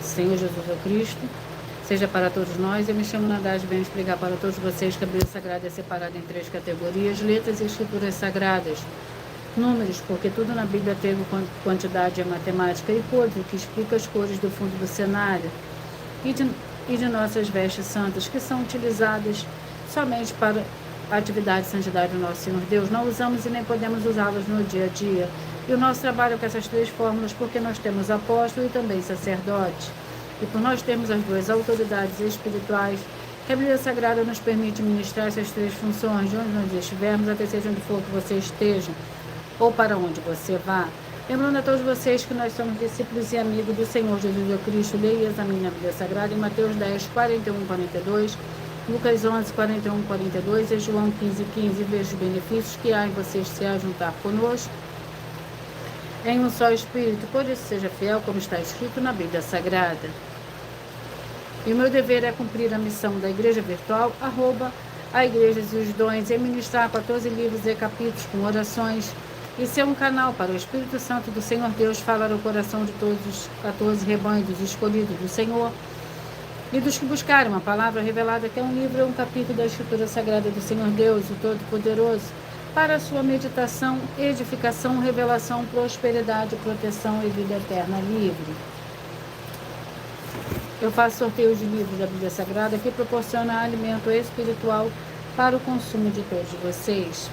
Senhor Jesus o Cristo, seja para todos nós. Eu me chamo Nadage, venho explicar para todos vocês que a Bíblia Sagrada é separada em 3 categorias: letras e escrituras sagradas, números, porque tudo na Bíblia teve quantidade, é matemática, e cores, o que explica as cores do fundo do cenário, e de nossas vestes santas, que são utilizadas somente para a atividade e santidade do nosso Senhor Deus. Não usamos e nem podemos usá-las no dia a dia. E o nosso trabalho é com essas 3 fórmulas, porque nós temos apóstolo e também sacerdote. E por nós termos as 2 autoridades espirituais, que a Bíblia Sagrada nos permite ministrar essas 3 funções, de onde nós estivermos, até seja onde for que você esteja, ou para onde você vá. Lembrando a todos vocês que nós somos discípulos e amigos do Senhor Jesus Cristo. Leia e examine a Bíblia Sagrada em Mateus 10, 41, 42, Lucas 11, 41, 42 e João 15, 15. Veja os benefícios que há em vocês se ajuntar conosco em um só Espírito. Por isso seja fiel, como está escrito na Bíblia Sagrada. E o meu dever é cumprir a missão da Igreja Virtual, a Igreja e os Dons, e ministrar 14 livros e capítulos com orações, e ser um canal para o Espírito Santo do Senhor Deus falar ao coração de todos os 14 rebanhos dos escolhidos do Senhor e dos que buscaram a palavra revelada, que é um livro, um capítulo da Escritura Sagrada do Senhor Deus, o Todo-Poderoso, para a sua meditação, edificação, revelação, prosperidade, proteção e vida eterna livre. Eu faço sorteios de livros da Bíblia Sagrada que proporciona alimento espiritual para o consumo de todos vocês.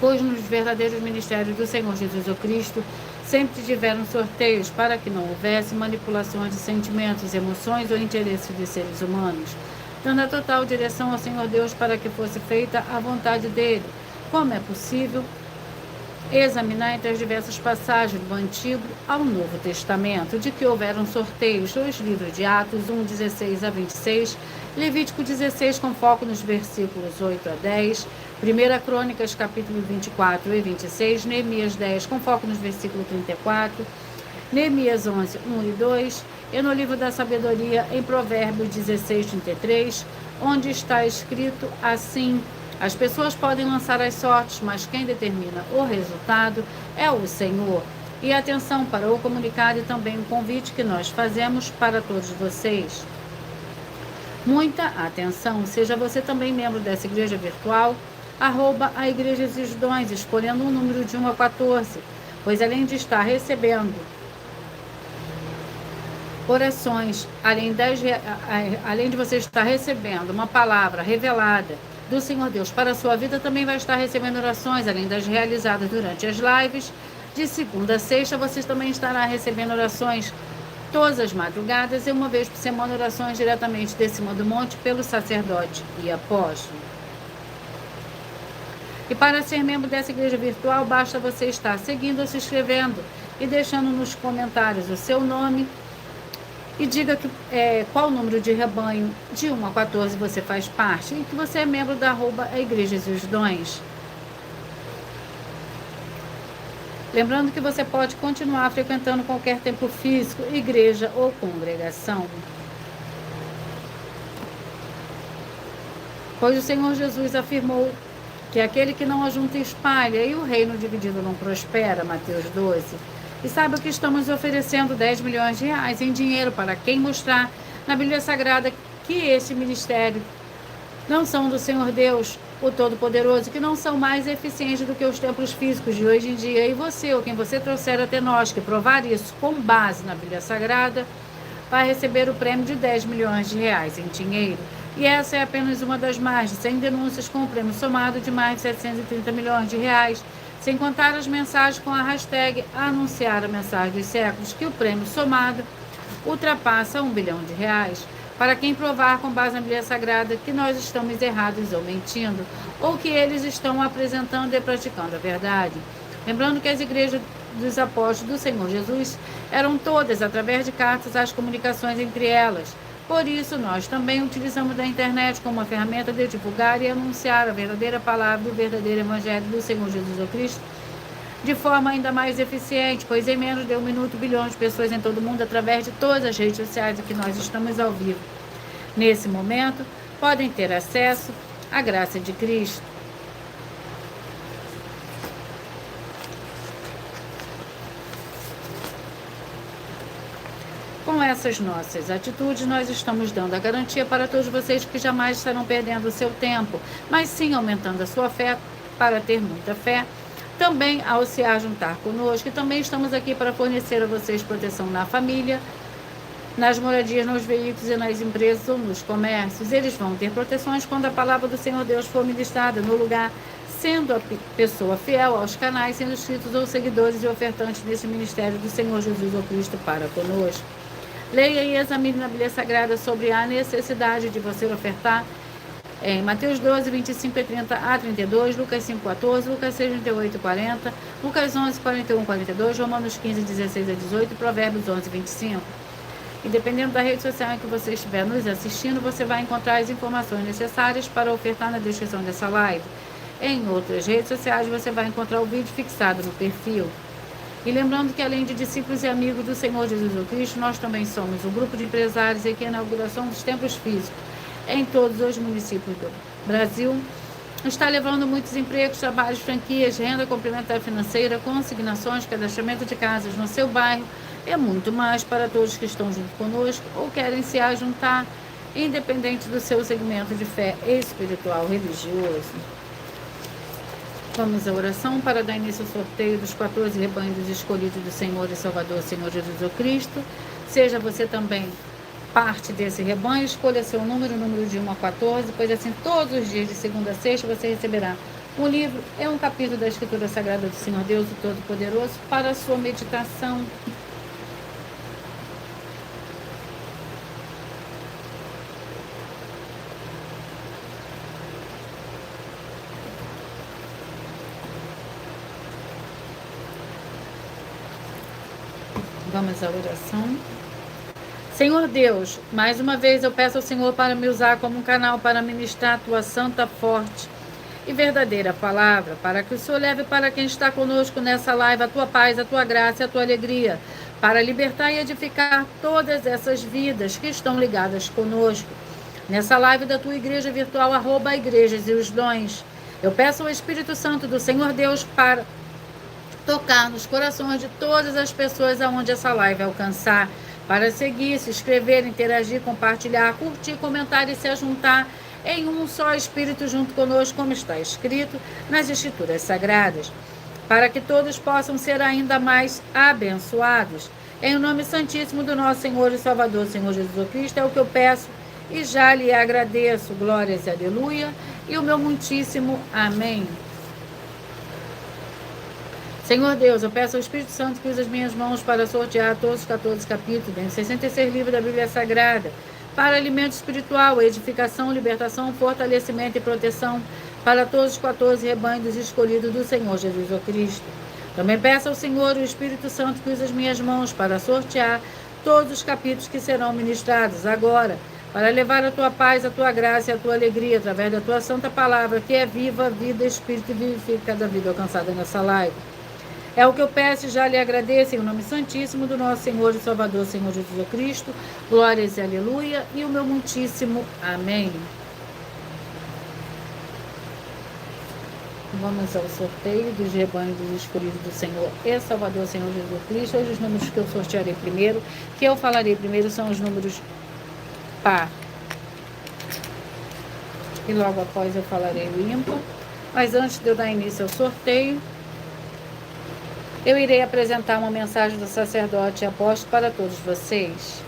Pois nos verdadeiros ministérios do Senhor Jesus o Cristo sempre tiveram sorteios para que não houvesse manipulações de sentimentos, emoções ou interesses de seres humanos, dando a total direção ao Senhor Deus para que fosse feita a vontade dele. Como é possível examinar entre as diversas passagens do Antigo ao Novo Testamento, de que houveram sorteios nos livros de Atos 1, 16 a 26, Levítico 16, com foco nos versículos 8 a 10, 1 Crônicas, capítulo 24 e 26, Neemias 10, com foco nos versículos 34, Neemias 11, 1 e 2, e no livro da Sabedoria, em Provérbios 16, 33, onde está escrito assim: as pessoas podem lançar as sortes, mas quem determina o resultado é o Senhor. E atenção para o comunicado e também o convite que nós fazemos para todos vocês. Muita atenção, seja você também membro dessa igreja virtual, a Igreja e os Dons, escolhendo um número de 1 a 14, pois além de estar recebendo orações, além de você estar recebendo uma palavra revelada do Senhor Deus para a sua vida, também vai estar recebendo orações, além das realizadas durante as lives. De segunda a sexta, você também estará recebendo orações todas as madrugadas e uma vez por semana orações diretamente de cima do monte pelo sacerdote e apóstolo. E para ser membro dessa igreja virtual, basta você estar seguindo ou se inscrevendo e deixando nos comentários o seu nome e diga qual número de rebanho de 1 a 14 você faz parte e que você é membro da a Igreja e os Dons. Lembrando que você pode continuar frequentando qualquer templo físico, igreja ou congregação. Pois o Senhor Jesus afirmou que aquele que não ajunta espalha, e o reino dividido não prospera, Mateus 12. E sabe o que estamos oferecendo? 10 milhões de reais em dinheiro para quem mostrar na Bíblia Sagrada que esse ministério não são do Senhor Deus, o Todo-Poderoso, que não são mais eficientes do que os templos físicos de hoje em dia. E você, ou quem você trouxer até nós, que provar isso com base na Bíblia Sagrada, vai receber o prêmio de 10 milhões de reais em dinheiro. E essa é apenas uma das mais de 100 denúncias com o prêmio somado de mais de 730 milhões de reais, sem contar as mensagens com a hashtag Anunciar a Mensagem dos Séculos, que o prêmio somado ultrapassa 1 bilhão de reais. Para quem provar com base na Bíblia Sagrada que nós estamos errados ou mentindo, ou que eles estão apresentando e praticando a verdade. Lembrando que as igrejas dos apóstolos do Senhor Jesus eram todas através de cartas as comunicações entre elas. Por isso, nós também utilizamos a internet como uma ferramenta de divulgar e anunciar a verdadeira palavra do verdadeiro Evangelho do Senhor Jesus Cristo de forma ainda mais eficiente, pois em menos de 1 minuto, bilhões de pessoas em todo o mundo, através de todas as redes sociais em que nós estamos ao vivo, nesse momento, podem ter acesso à graça de Cristo. Com essas nossas atitudes, nós estamos dando a garantia para todos vocês que jamais estarão perdendo o seu tempo, mas sim aumentando a sua fé para ter muita fé. Também, ao se juntar conosco, também estamos aqui para fornecer a vocês proteção na família, nas moradias, nos veículos e nas empresas ou nos comércios. Eles vão ter proteções quando a palavra do Senhor Deus for ministrada no lugar, sendo a pessoa fiel aos canais, sendo inscritos ou seguidores e ofertantes desse ministério do Senhor Jesus ou Cristo para conosco. Leia e examine na Bíblia Sagrada sobre a necessidade de você ofertar em Mateus 12, 25 e 30 a 32, Lucas 5, 14, Lucas 6, 38 e 40, Lucas 11, 41 e 42, Romanos 15, 16 a 18 e Provérbios 11, 25. E dependendo da rede social em que você estiver nos assistindo, você vai encontrar as informações necessárias para ofertar na descrição dessa live. Em outras redes sociais, você vai encontrar o vídeo fixado no perfil. E lembrando que, além de discípulos e amigos do Senhor Jesus Cristo, nós também somos um grupo de empresários em que a inauguração dos templos físicos em todos os municípios do Brasil está levando muitos empregos, trabalhos, franquias, renda complementar financeira, consignações, cadastramento de casas no seu bairro e muito mais para todos que estão junto conosco ou querem se ajuntar, independente do seu segmento de fé espiritual religioso. Vamos à oração para dar início ao sorteio dos 14 rebanhos escolhidos do Senhor e Salvador, Senhor Jesus Cristo. Seja você também parte desse rebanho, escolha seu número de 1 a 14, pois assim todos os dias de segunda a sexta você receberá um livro e um capítulo da Escritura Sagrada do Senhor Deus, o Todo-Poderoso, para a sua meditação. Vamos à oração. Senhor Deus, mais uma vez eu peço ao Senhor para me usar como um canal para ministrar a tua santa, forte e verdadeira palavra, para que o Senhor leve para quem está conosco nessa live a tua paz, a tua graça e a tua alegria, para libertar e edificar todas essas vidas que estão ligadas conosco. Nessa live da tua igreja virtual, @igrejas e os dons, eu peço ao Espírito Santo do Senhor Deus para tocar nos corações de todas as pessoas aonde essa live alcançar, para seguir, se inscrever, interagir, compartilhar, curtir, comentar e se ajuntar em um só Espírito junto conosco, como está escrito nas Escrituras Sagradas, para que todos possam ser ainda mais abençoados. Em nome santíssimo do nosso Senhor e Salvador, Senhor Jesus Cristo, é o que eu peço e já lhe agradeço. Glórias e aleluia. E o meu muitíssimo amém. Senhor Deus, eu peço ao Espírito Santo que use as minhas mãos para sortear todos os 14 capítulos, dos 66 livros da Bíblia Sagrada, para alimento espiritual, edificação, libertação, fortalecimento e proteção para todos os 14 rebanhos escolhidos do Senhor Jesus Cristo. Também peço ao Senhor, o Espírito Santo, que use as minhas mãos para sortear todos os capítulos que serão ministrados agora, para levar a tua paz, a tua graça e a tua alegria, através da tua santa palavra, que é viva, vida, espírito e vivifica cada vida alcançada nessa live. É o que eu peço e já lhe agradeço em nome santíssimo do nosso Senhor e Salvador, Senhor Jesus Cristo. Glórias e aleluia. E o meu muitíssimo amém. Vamos ao sorteio dos rebanhos dos escolhidos do Senhor e Salvador, Senhor Jesus Cristo. Hoje os números que eu sortearei primeiro, que eu falarei primeiro, são os números par. E logo após eu falarei o ímpar. Mas antes de eu dar início ao sorteio, eu irei apresentar uma mensagem do sacerdote e apóstolo para todos vocês.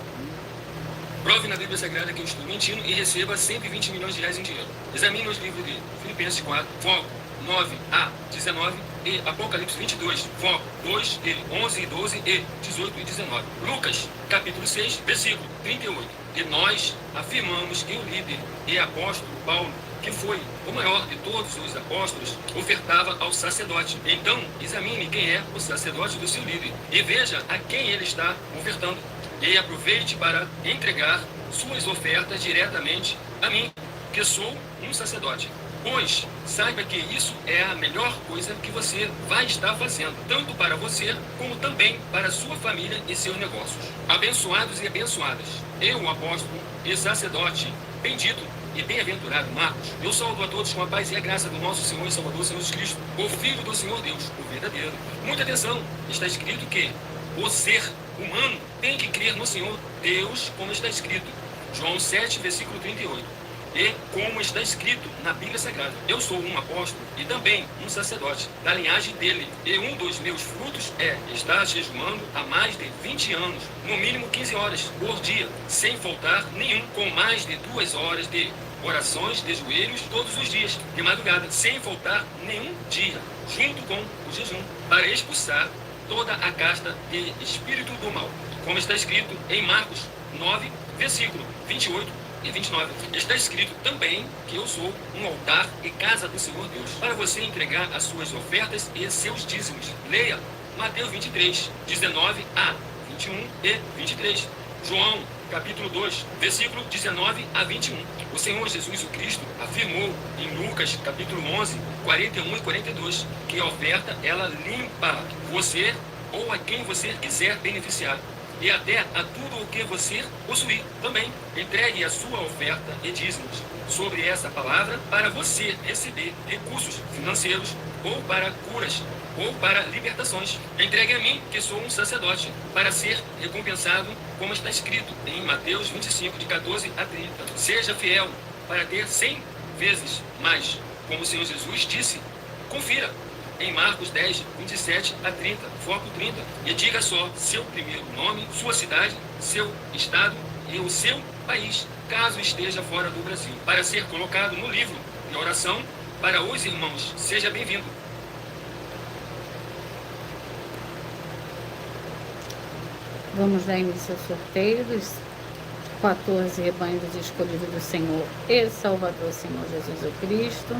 Prove na Bíblia Sagrada que eu estou mentindo e receba 120 milhões de reais em dinheiro. Examine os livros de Filipenses 4, foco 9 a 19 e Apocalipse 22, foco 2 e 11 e 12 e 18 e 19. Lucas, capítulo 6, versículo 38. E nós afirmamos que o líder e apóstolo Paulo, que foi o maior de todos os apóstolos, ofertava ao sacerdote. Então, examine quem é o sacerdote do seu líder e veja a quem ele está ofertando. E aproveite para entregar suas ofertas diretamente a mim, que sou um sacerdote. Pois saiba que isso é a melhor coisa que você vai estar fazendo, tanto para você como também para sua família e seus negócios. Abençoados e abençoadas, eu, o apóstolo e sacerdote, bendito e bem-aventurado Marcos, eu saúdo a todos com a paz e a graça do nosso Senhor e Salvador Jesus Cristo, o Filho do Senhor Deus, o verdadeiro. Muita atenção, está escrito que o ser humano tem que crer no Senhor Deus, como está escrito. João 7, versículo 38. E como está escrito na Bíblia Sagrada, eu sou um apóstolo e também um sacerdote da linhagem dele. E um dos meus frutos é estar jejuando há mais de 20 anos, no mínimo 15 horas por dia, sem faltar nenhum, com mais de 2 horas de orações de joelhos todos os dias, de madrugada, sem faltar nenhum dia, junto com o jejum, para expulsar toda a casta de espírito do mal. Como está escrito em Marcos 9, versículo 28 e 29. Está escrito também que eu sou um altar e casa do Senhor Deus, para você entregar as suas ofertas e seus dízimos. Leia Mateus 23, 19 a 21 e 23. João, capítulo 2, versículo 19 a 21. O Senhor Jesus o Cristo afirmou em Lucas, capítulo 11, 41 e 42, que a oferta, ela limpa você ou a quem você quiser beneficiar, e até a tudo o que você possuir também. Entregue a sua oferta e dízimos sobre essa palavra para você receber recursos financeiros, ou para curas, ou para libertações. Entregue a mim, que sou um sacerdote, para ser recompensado, como está escrito em Mateus 25, de 14 a 30. Seja fiel para ter 100 vezes mais, como o Senhor Jesus disse. Confira em Marcos 10, 27 a 30, foco 30, e diga só seu primeiro nome, sua cidade, seu estado e o seu país, caso esteja fora do Brasil, para ser colocado no livro de oração para os irmãos. Seja bem-vindo. Vamos dar início ao sorteio dos 14 rebanhos escolhidos do Senhor e Salvador, Senhor Jesus o Cristo.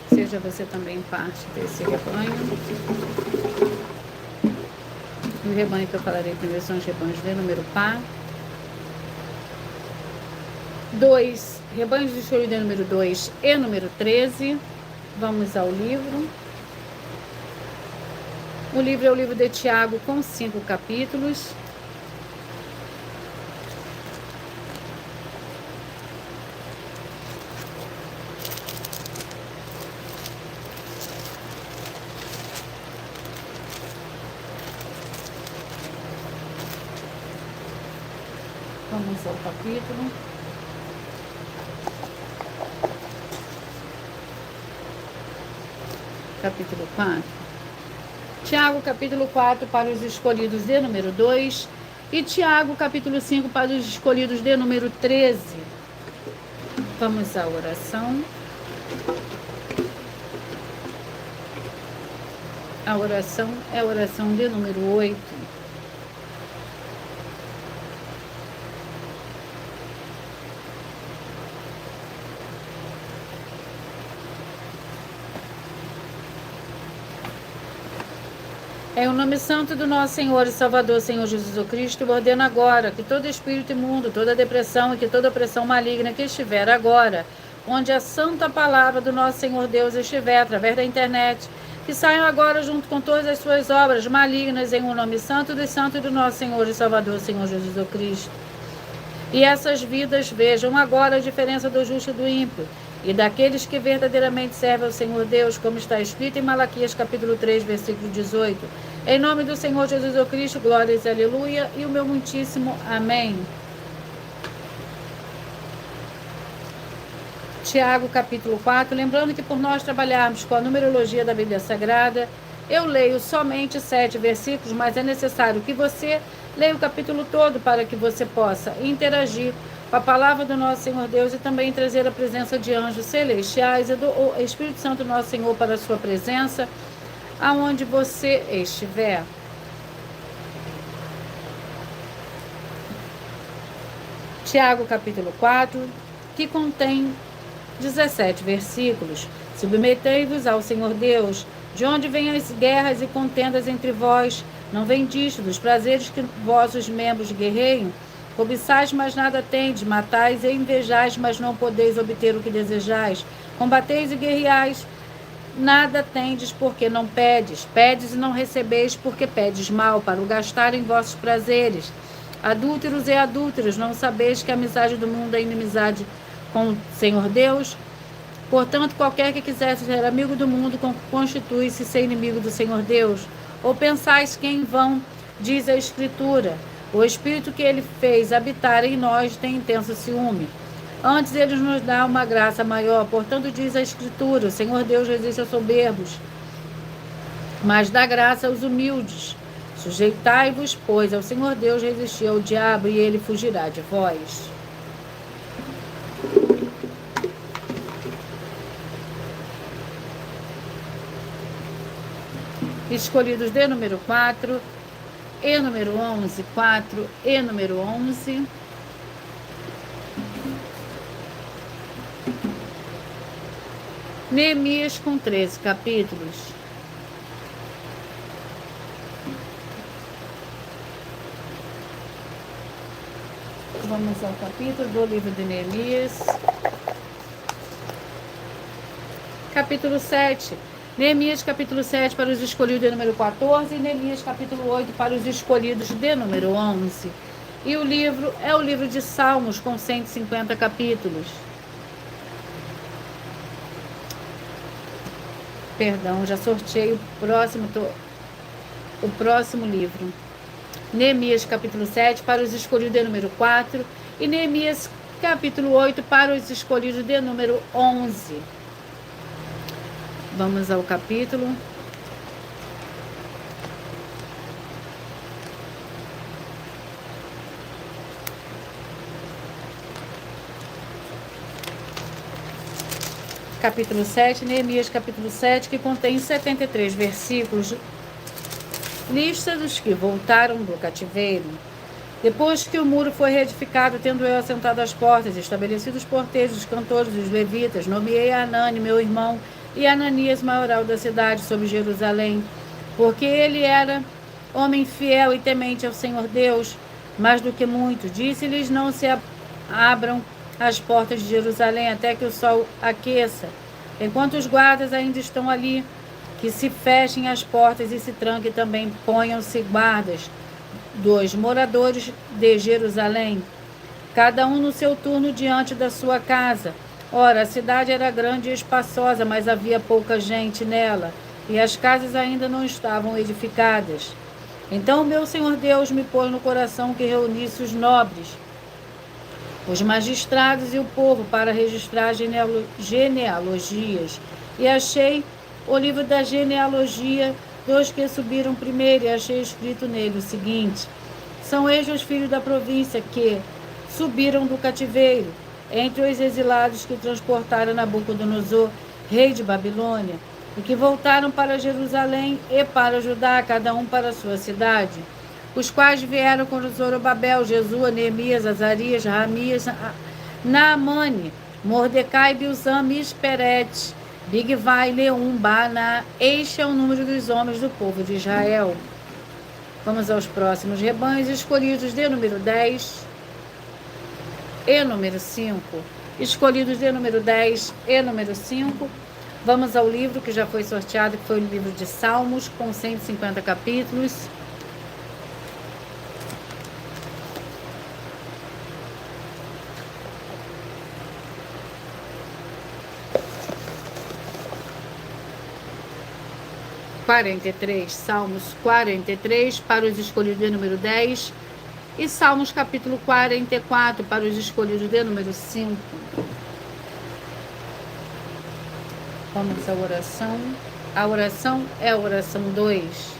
Seja você também parte desse rebanho. O rebanho que eu falarei primeiro são os rebanhos de número par. 2, rebanhos de escolhidos de número 2 e número 13. Vamos ao livro. O livro é o livro de Tiago, com 5 capítulos. Vamos ao capítulo. Capítulo 4. Tiago, capítulo 4, para os escolhidos de número 2. E Tiago, capítulo 5, para os escolhidos de número 13. Vamos à oração. A oração é a oração de número 8. Em o nome santo do nosso Senhor e Salvador, Senhor Jesus Cristo, eu ordeno agora que todo espírito imundo, toda depressão e que toda opressão maligna que estiver agora, onde a santa palavra do nosso Senhor Deus estiver, através da internet, que saiam agora junto com todas as suas obras malignas, em o nome santo dos santos do nosso Senhor e Salvador, Senhor Jesus Cristo. E essas vidas vejam agora a diferença do justo e do ímpio, e daqueles que verdadeiramente servem ao Senhor Deus, como está escrito em Malaquias capítulo 3, versículo 18. Em nome do Senhor Jesus Cristo, glórias e aleluia, e o meu muitíssimo amém. Tiago capítulo 4, lembrando que por nós trabalharmos com a numerologia da Bíblia Sagrada, eu leio somente 7 versículos, mas é necessário que você leia o capítulo todo para que você possa interagir com a palavra do nosso Senhor Deus e também trazer a presença de anjos celestiais e do Espírito Santo nosso Senhor para a sua presença, aonde você estiver. Tiago capítulo 4, que contém 17 versículos. Submetei-vos ao Senhor Deus, de onde vêm as guerras e contendas entre vós, não vem disto, dos prazeres que vossos membros guerreiam. Cobiçais, mas nada tendes, matais e invejais, mas não podeis obter o que desejais. Combateis e guerreais, nada tendes, porque não pedes. Pedes e não recebeis, porque pedes mal, para o gastar em vossos prazeres. Adúlteros e adúlteras, não sabeis que a amizade do mundo é inimizade com o Senhor Deus? Portanto, qualquer que quiser ser amigo do mundo, constitui-se ser inimigo do Senhor Deus. Ou pensais que em vão, diz a Escritura, o Espírito que ele fez habitar em nós tem intenso ciúme. Antes ele nos dá uma graça maior. Portanto, diz a Escritura, o Senhor Deus resiste aos soberbos, mas dá graça aos humildes. Sujeitai-vos, pois, ao Senhor Deus, resistir ao diabo, e ele fugirá de vós. Escolhidos de número 4, e número 11, 4, e número 11. Neemias com 13 capítulos. Vamos ao capítulo do livro de Neemias. Capítulo 7. Neemias capítulo 7 para os escolhidos de número 14 e Neemias capítulo 8 para os escolhidos de número 11. E o livro é o livro de Salmos com 150 capítulos. Perdão, já sorteei o próximo livro. Neemias capítulo 7 para os escolhidos de número 4 e Neemias capítulo 8 para os escolhidos de número 11. Vamos ao capítulo. Capítulo 7, Neemias capítulo 7, que contém 73 versículos. Lista dos que voltaram do cativeiro. Depois que o muro foi reedificado, tendo eu assentado às portas, estabelecido os porteiros, os cantores e os levitas, nomeei Anani, meu irmão, e Ananias, maioral da cidade, sobre Jerusalém, porque ele era homem fiel e temente ao Senhor Deus, mais do que muito. Disse-lhes, não se abram as portas de Jerusalém até que o sol aqueça. Enquanto os guardas ainda estão ali, que se fechem as portas e se tranquem também, ponham-se guardas dos moradores de Jerusalém, cada um no seu turno diante da sua casa. Ora, a cidade era grande e espaçosa, mas havia pouca gente nela, e as casas ainda não estavam edificadas. Então o meu Senhor Deus me pôs no coração que reunisse os nobres, os magistrados e o povo para registrar genealogias. E achei o livro da genealogia dos que subiram primeiro, e achei escrito nele o seguinte: são estes os filhos da província que subiram do cativeiro, entre os exilados que transportaram Nabucodonosor, rei de Babilônia, e que voltaram para Jerusalém e para Judá, cada um para a sua cidade, os quais vieram com Zorobabel, Jesua, Neemias, Azarias, Ramias, Naamane, Mordecai, Bilzam, Misperete, Bigvai, Neum, Bana. Este é o número dos homens do povo de Israel. Vamos aos próximos rebanhos escolhidos de número 10 e número 5. Escolhidos de número 10 e número 5. Vamos ao livro que já foi sorteado, que foi o livro de Salmos, com 150 capítulos. Salmos 43 para os escolhidos de número 10 e Salmos capítulo 44 para os escolhidos de número 5. Vamos à oração. A oração é a oração 2.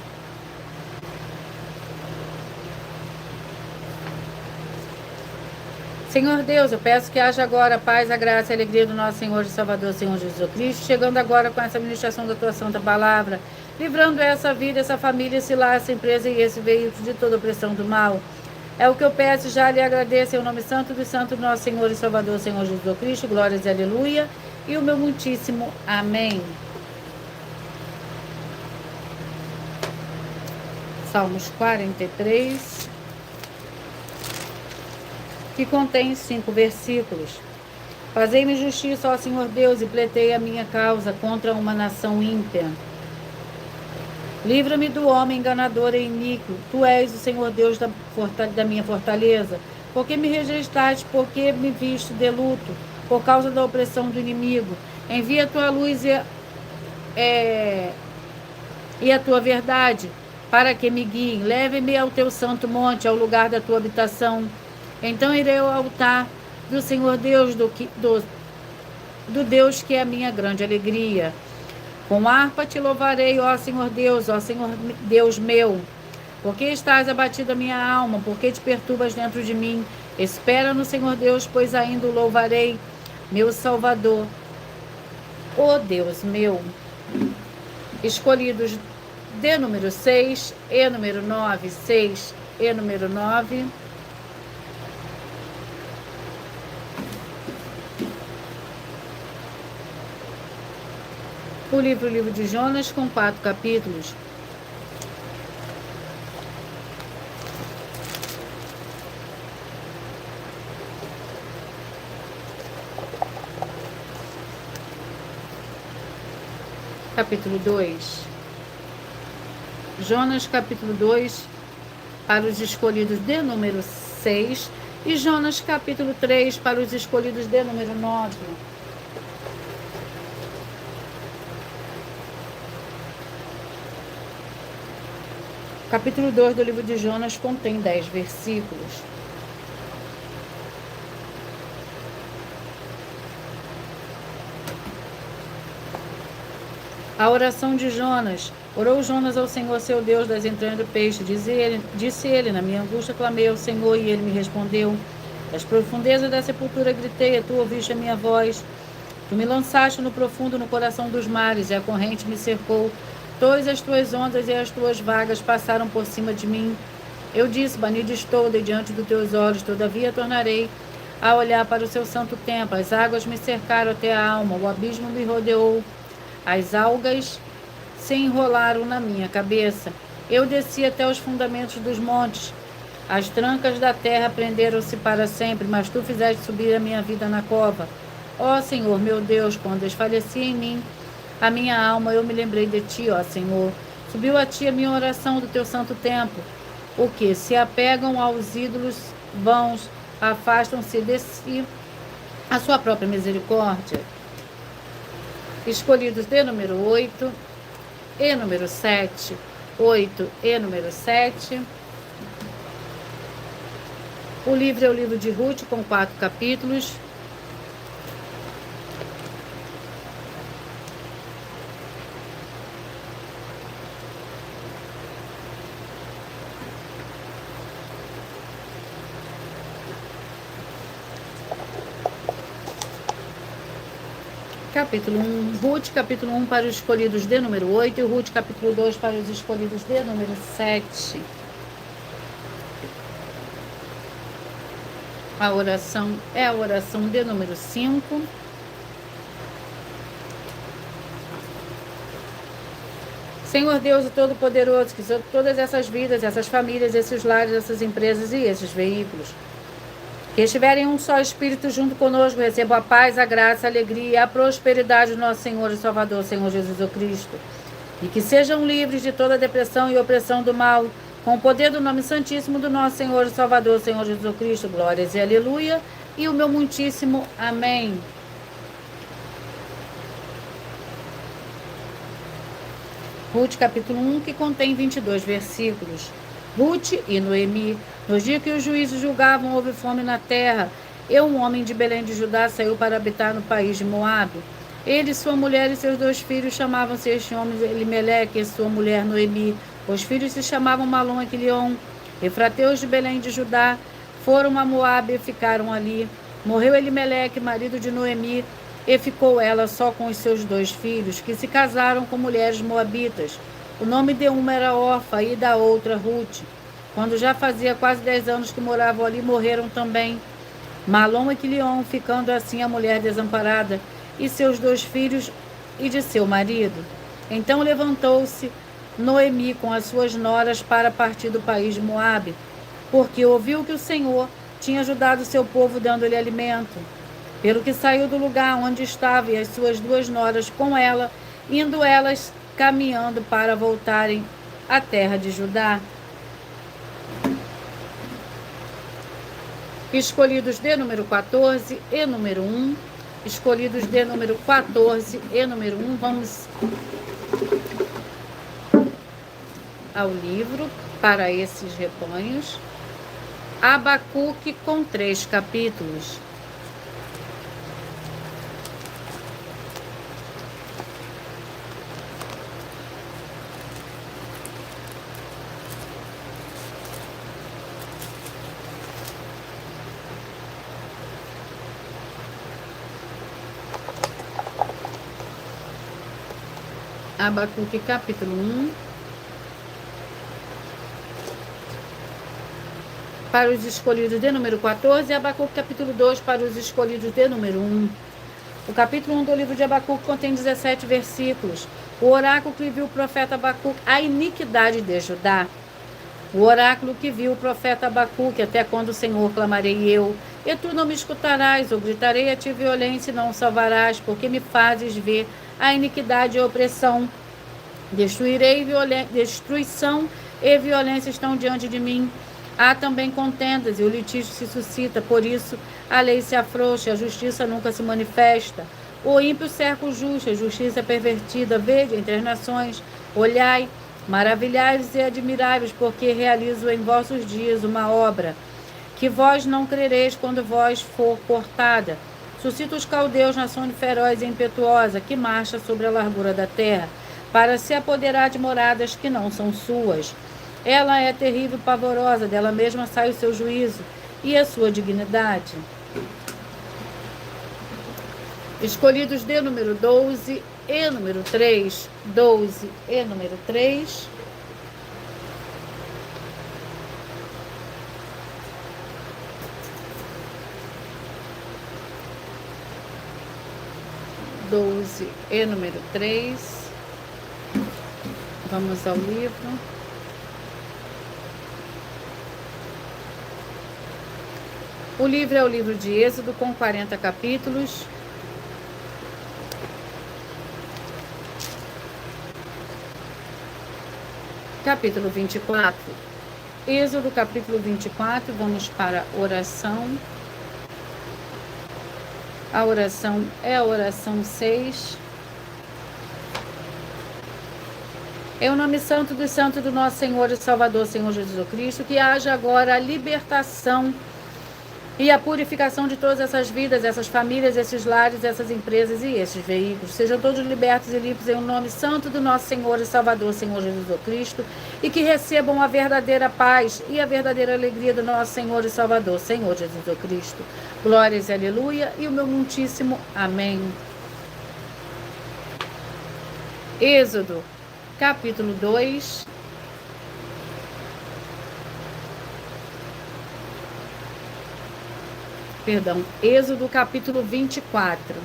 Senhor Deus, eu peço que haja agora a paz, a graça e a alegria do nosso Senhor e Salvador, Senhor Jesus Cristo, chegando agora com essa ministração da tua santa palavra, livrando essa vida, essa família, esse lar, essa empresa e esse veículo de toda opressão do mal. É o que eu peço, já lhe agradeço, em o nome santo do nosso Senhor e Salvador, Senhor Jesus Cristo, glórias e aleluia, e o meu muitíssimo amém. Salmos 43, que contém 5 versículos. Fazei-me justiça, ó Senhor Deus, e pleitei a minha causa contra uma nação ímpia. Livra-me do homem enganador e iníquo. Tu és o Senhor Deus da minha fortaleza. Porque me rejeitaste, porque me viste de luto, por causa da opressão do inimigo. Envia a tua luz e a tua verdade, para que me guiem. Leve-me ao teu santo monte, ao lugar da tua habitação. Então irei ao altar do Senhor Deus, do Deus que é a minha grande alegria. Com harpa te louvarei, ó Senhor Deus meu. Porque estás abatido a minha alma, porque te perturbas dentro de mim. Espera no Senhor Deus, pois ainda o louvarei, meu Salvador, ó Deus meu. Escolhidos de número 6 e número 9, 6 e número 9. O livro de Jonas, com 4 capítulos. Capítulo 2. Jonas, capítulo 2, para os escolhidos de número 6. E Jonas, capítulo 3, para os escolhidos de número 9. Capítulo 2 do livro de Jonas contém 10 versículos. A oração de Jonas. Orou Jonas ao Senhor, seu Deus, das entranhas do peixe. Disse ele, na minha angústia clamei ao Senhor, e ele me respondeu. Das profundezas da sepultura gritei, e tu ouviste a minha voz. Tu me lançaste no profundo, no coração dos mares, e a corrente me cercou. Todas as tuas ondas e as tuas vagas passaram por cima de mim. Eu disse, banido estou de diante dos teus olhos, todavia tornarei a olhar para o seu santo templo. As águas me cercaram até a alma, o abismo me rodeou. As algas se enrolaram na minha cabeça. Eu desci até os fundamentos dos montes. As trancas da terra prenderam-se para sempre, mas tu fizeste subir a minha vida na cova. Ó Senhor, meu Deus, quando desfaleci em mim a minha alma, eu me lembrei de ti, ó Senhor. Subiu a ti a minha oração do teu santo templo. O que se apegam aos ídolos vãos, afastam-se de si a sua própria misericórdia. Escolhidos de número 8 e número 7. 8 e número 7. O livro é o livro de Ruth, com 4 capítulos. Capítulo 1, Ruth, capítulo 1 para os escolhidos de número 8 e Ruth, capítulo 2 para os escolhidos de número 7. A oração é a oração de número 5. Senhor Deus Todo-Poderoso, que todas essas vidas, essas famílias, esses lares, essas empresas e esses veículos que estiverem um só Espírito junto conosco, recebam a paz, a graça, a alegria e a prosperidade do nosso Senhor e Salvador, Senhor Jesus Cristo. E que sejam livres de toda depressão e opressão do mal, com o poder do nome santíssimo do nosso Senhor e Salvador, Senhor Jesus Cristo. Glórias e aleluia. E o meu muitíssimo amém. Ruth, capítulo 1, que contém 22 versículos. Ruth e Noemi. Nos dias que os juízes julgavam, houve fome na terra. E um homem de Belém de Judá saiu para habitar no país de Moabe. Ele, sua mulher e seus 2 filhos chamavam-se este homem Elimeleque e sua mulher Noemi. Os filhos se chamavam Malom e Quilion. Efrateus de Belém de Judá foram a Moabe e ficaram ali. Morreu Elimeleque, marido de Noemi, e ficou ela só com os seus 2 filhos, que se casaram com mulheres moabitas. O nome de uma era Orfa e da outra Ruth. Quando já fazia quase 10 anos que moravam ali, morreram também Malom e Quilion, ficando assim a mulher desamparada, e seus 2 filhos e de seu marido. Então levantou-se Noemi com as suas noras para partir do país de Moabe, porque ouviu que o Senhor tinha ajudado seu povo dando-lhe alimento. Pelo que saiu do lugar onde estava e as suas 2 noras com ela, indo elas caminhando para voltarem à terra de Judá. Escolhidos de número 14 e número 1. Escolhidos de número 14 e número 1. Vamos ao livro para esses rebanhos. Abacuque com 3 capítulos. Abacuque capítulo 1. Para os escolhidos de número 14, e Abacuque capítulo 2 para os escolhidos de número 1. O capítulo 1 do livro de Abacuque contém 17 versículos. O oráculo que viu o profeta Abacuque, a iniquidade de Judá. O oráculo que viu o profeta Abacuque, até quando o Senhor clamarei eu, e tu não me escutarás, ou gritarei a ti violência e não o salvarás, porque me fazes ver a iniquidade e a opressão. Destruição e violência estão diante de mim. Há também contendas e o litígio se suscita, por isso a lei se afrouxa, a justiça nunca se manifesta. O ímpio cerca o justo, a justiça é pervertida. Vede entre as nações, olhai, maravilhai-vos e admirai-vos, porque realizo em vossos dias uma obra, que vós não crereis quando vós for cortada. Suscita os caldeus, nação feroz e impetuosa, que marcha sobre a largura da terra, para se apoderar de moradas que não são suas. Ela é terrível e pavorosa, dela mesma sai o seu juízo e a sua dignidade. Escolhidos de número 12 e número 3. 12 e número 3. E número 3. Vamos ao livro. O livro é o livro de Êxodo, com 40 capítulos. Capítulo 24. Êxodo, capítulo 24. Vamos para a oração. A oração é a oração 6. É o nome santo do nosso Senhor e Salvador, Senhor Jesus Cristo, que haja agora a libertação e a purificação de todas essas vidas, essas famílias, esses lares, essas empresas e esses veículos. Sejam todos libertos e limpos em o nome santo do nosso Senhor e Salvador, Senhor Jesus Cristo, e que recebam a verdadeira paz e a verdadeira alegria do nosso Senhor e Salvador, Senhor Jesus Cristo. Glórias e aleluia, e o meu muitíssimo amém. Êxodo, capítulo 2. Êxodo, capítulo 24.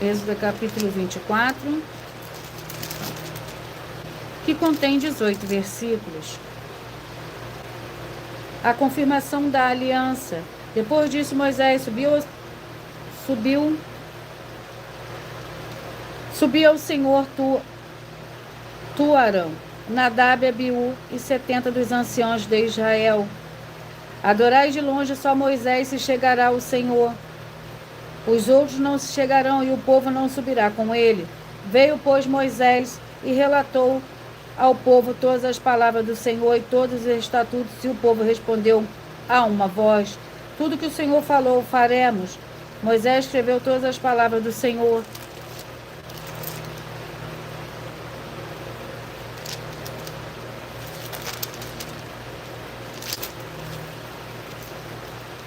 Êxodo, capítulo 24, que contém 18 versículos. A confirmação da aliança. Depois disso, Moisés subiu ao Senhor Arão, Nadab, Abiú e 70 dos anciãos de Israel. Adorai de longe, só Moisés se chegará ao Senhor. Os outros não se chegarão e o povo não subirá com ele. Veio, pois, Moisés e relatou ao povo todas as palavras do Senhor e todos os estatutos, e o povo respondeu a uma voz: tudo que o Senhor falou, faremos. Moisés escreveu todas as palavras do Senhor.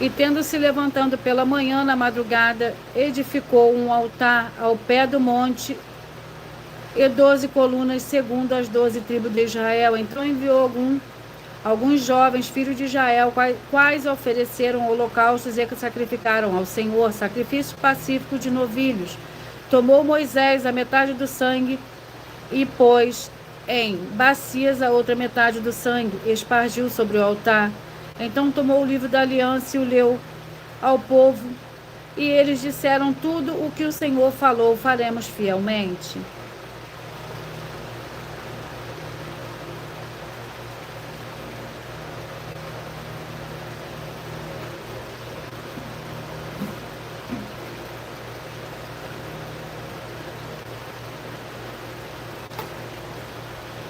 E tendo-se levantando pela manhã, na madrugada, edificou um altar ao pé do monte e 12 colunas, segundo as 12 tribos de Israel. Então enviou alguns jovens, filhos de Israel, quais ofereceram holocaustos e sacrificaram ao Senhor sacrifício pacífico de novilhos. Tomou Moisés a metade do sangue e pôs em bacias a outra metade do sangue, e espargiu sobre o altar. Então tomou o livro da aliança e o leu ao povo, e eles disseram: tudo o que o Senhor falou faremos fielmente.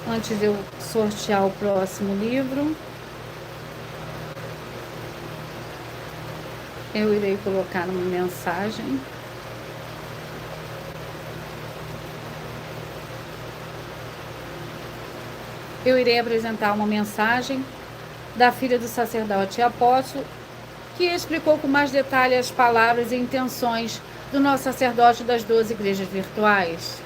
Antes de eu sortear o próximo livro, eu irei colocar uma mensagem. Eu irei apresentar uma mensagem da filha do sacerdote e apóstolo, que explicou com mais detalhe as palavras e intenções do nosso sacerdote das 12 igrejas virtuais.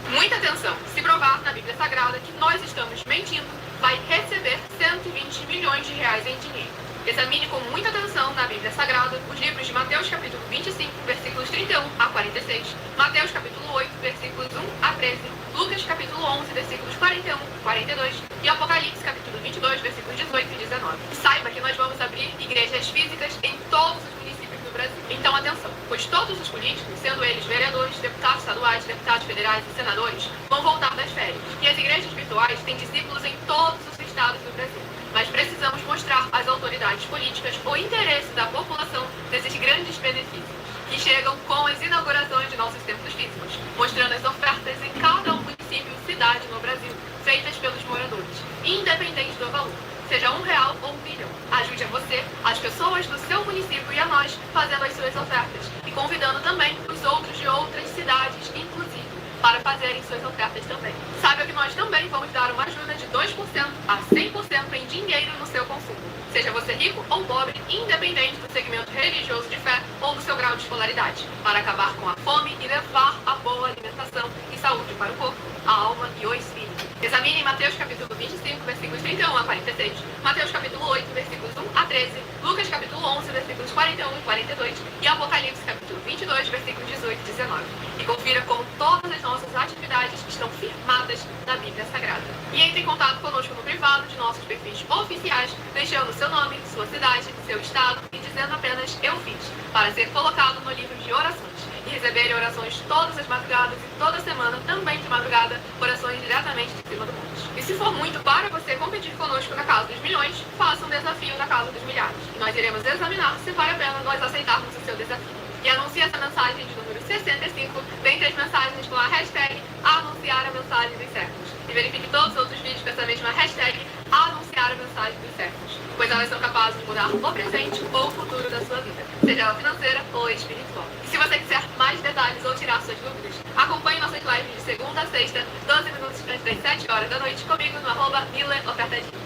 Muita atenção! Se provar na Bíblia Sagrada que nós estamos mentindo, vai receber 120 milhões de reais em dinheiro. Examine com muita atenção na Bíblia Sagrada os livros de Mateus capítulo 25, versículos 31 a 46, Mateus capítulo 8, versículos 1 a 13, Lucas capítulo 11, versículos 41 e 42 e Apocalipse capítulo 22, versículos 18 e 19. Saiba que nós vamos abrir igrejas físicas em todos os municípios do Brasil. Então atenção, pois todos os políticos, sendo eles vereadores, deputados estaduais, deputados federais e senadores, vão voltar das férias. E as igrejas virtuais têm discípulos em todos os estados do Brasil. Mas precisamos mostrar às autoridades políticas o interesse da população nesses grandes benefícios, que chegam com as inaugurações de nossos templos físicos, mostrando as ofertas em cada município e cidade no Brasil, feitas pelos moradores, independente do valor, seja R$1 ou R$1 milhão. Ajude a você, as pessoas do seu município e a nós, fazendo as suas ofertas, e convidando também os outros de outras cidades, inclusive, para fazerem suas ofertas também. Saiba que nós também vamos dar uma ajuda de 2% a 100% em dinheiro no seu consumo. Seja você rico ou pobre, independente do segmento religioso de fé ou do seu grau de escolaridade, para acabar com a fome e levar a boa alimentação e saúde para o corpo, a alma e o espírito. Examine Mateus capítulo 25, versículos 31 a 46, Mateus capítulo 8, versículos 1 a 13, Lucas capítulo 11, versículos 41 e 42 e Apocalipse capítulo 22, versículos 18 e 19. E confira como todas as nossas atividades estão firmadas na Bíblia Sagrada. E entre em contato conosco no privado de nossos perfis oficiais, deixando seu nome, sua cidade, seu estado e dizendo apenas "eu fiz", para ser colocado no livro de orações e receber orações todas as madrugadas e toda semana, também de madrugada, orações diretamente de cima do monte. E se for muito para você competir conosco na Casa dos Milhões, faça um desafio na Casa dos Milhares. E nós iremos examinar se vale a pena nós aceitarmos o seu desafio. E anuncie essa mensagem de número 65 dentre as mensagens com a hashtag anunciar a mensagem dos séculos. E verifique todos os outros vídeos com essa mesma hashtag anunciar a mensagem dos séculos, pois elas são capazes de mudar o presente ou o futuro da sua vida, seja ela financeira ou espiritual. E se você quiser mais detalhes ou tirar suas dúvidas, acompanhe nossas lives de segunda a sexta, 12 minutos antes das 7 horas da noite, comigo no @mileofertadinho.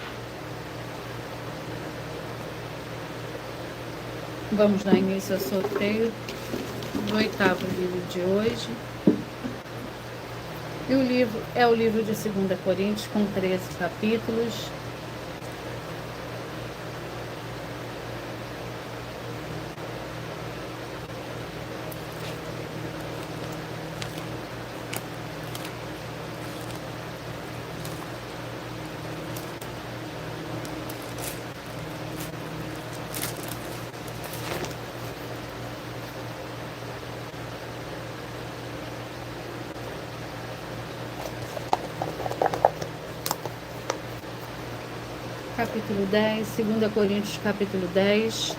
Vamos dar início ao sorteio do 8º livro de hoje. E o livro é o livro de 2 Coríntios, com 13 capítulos. Capítulo 10, 2 Coríntios, capítulo 10.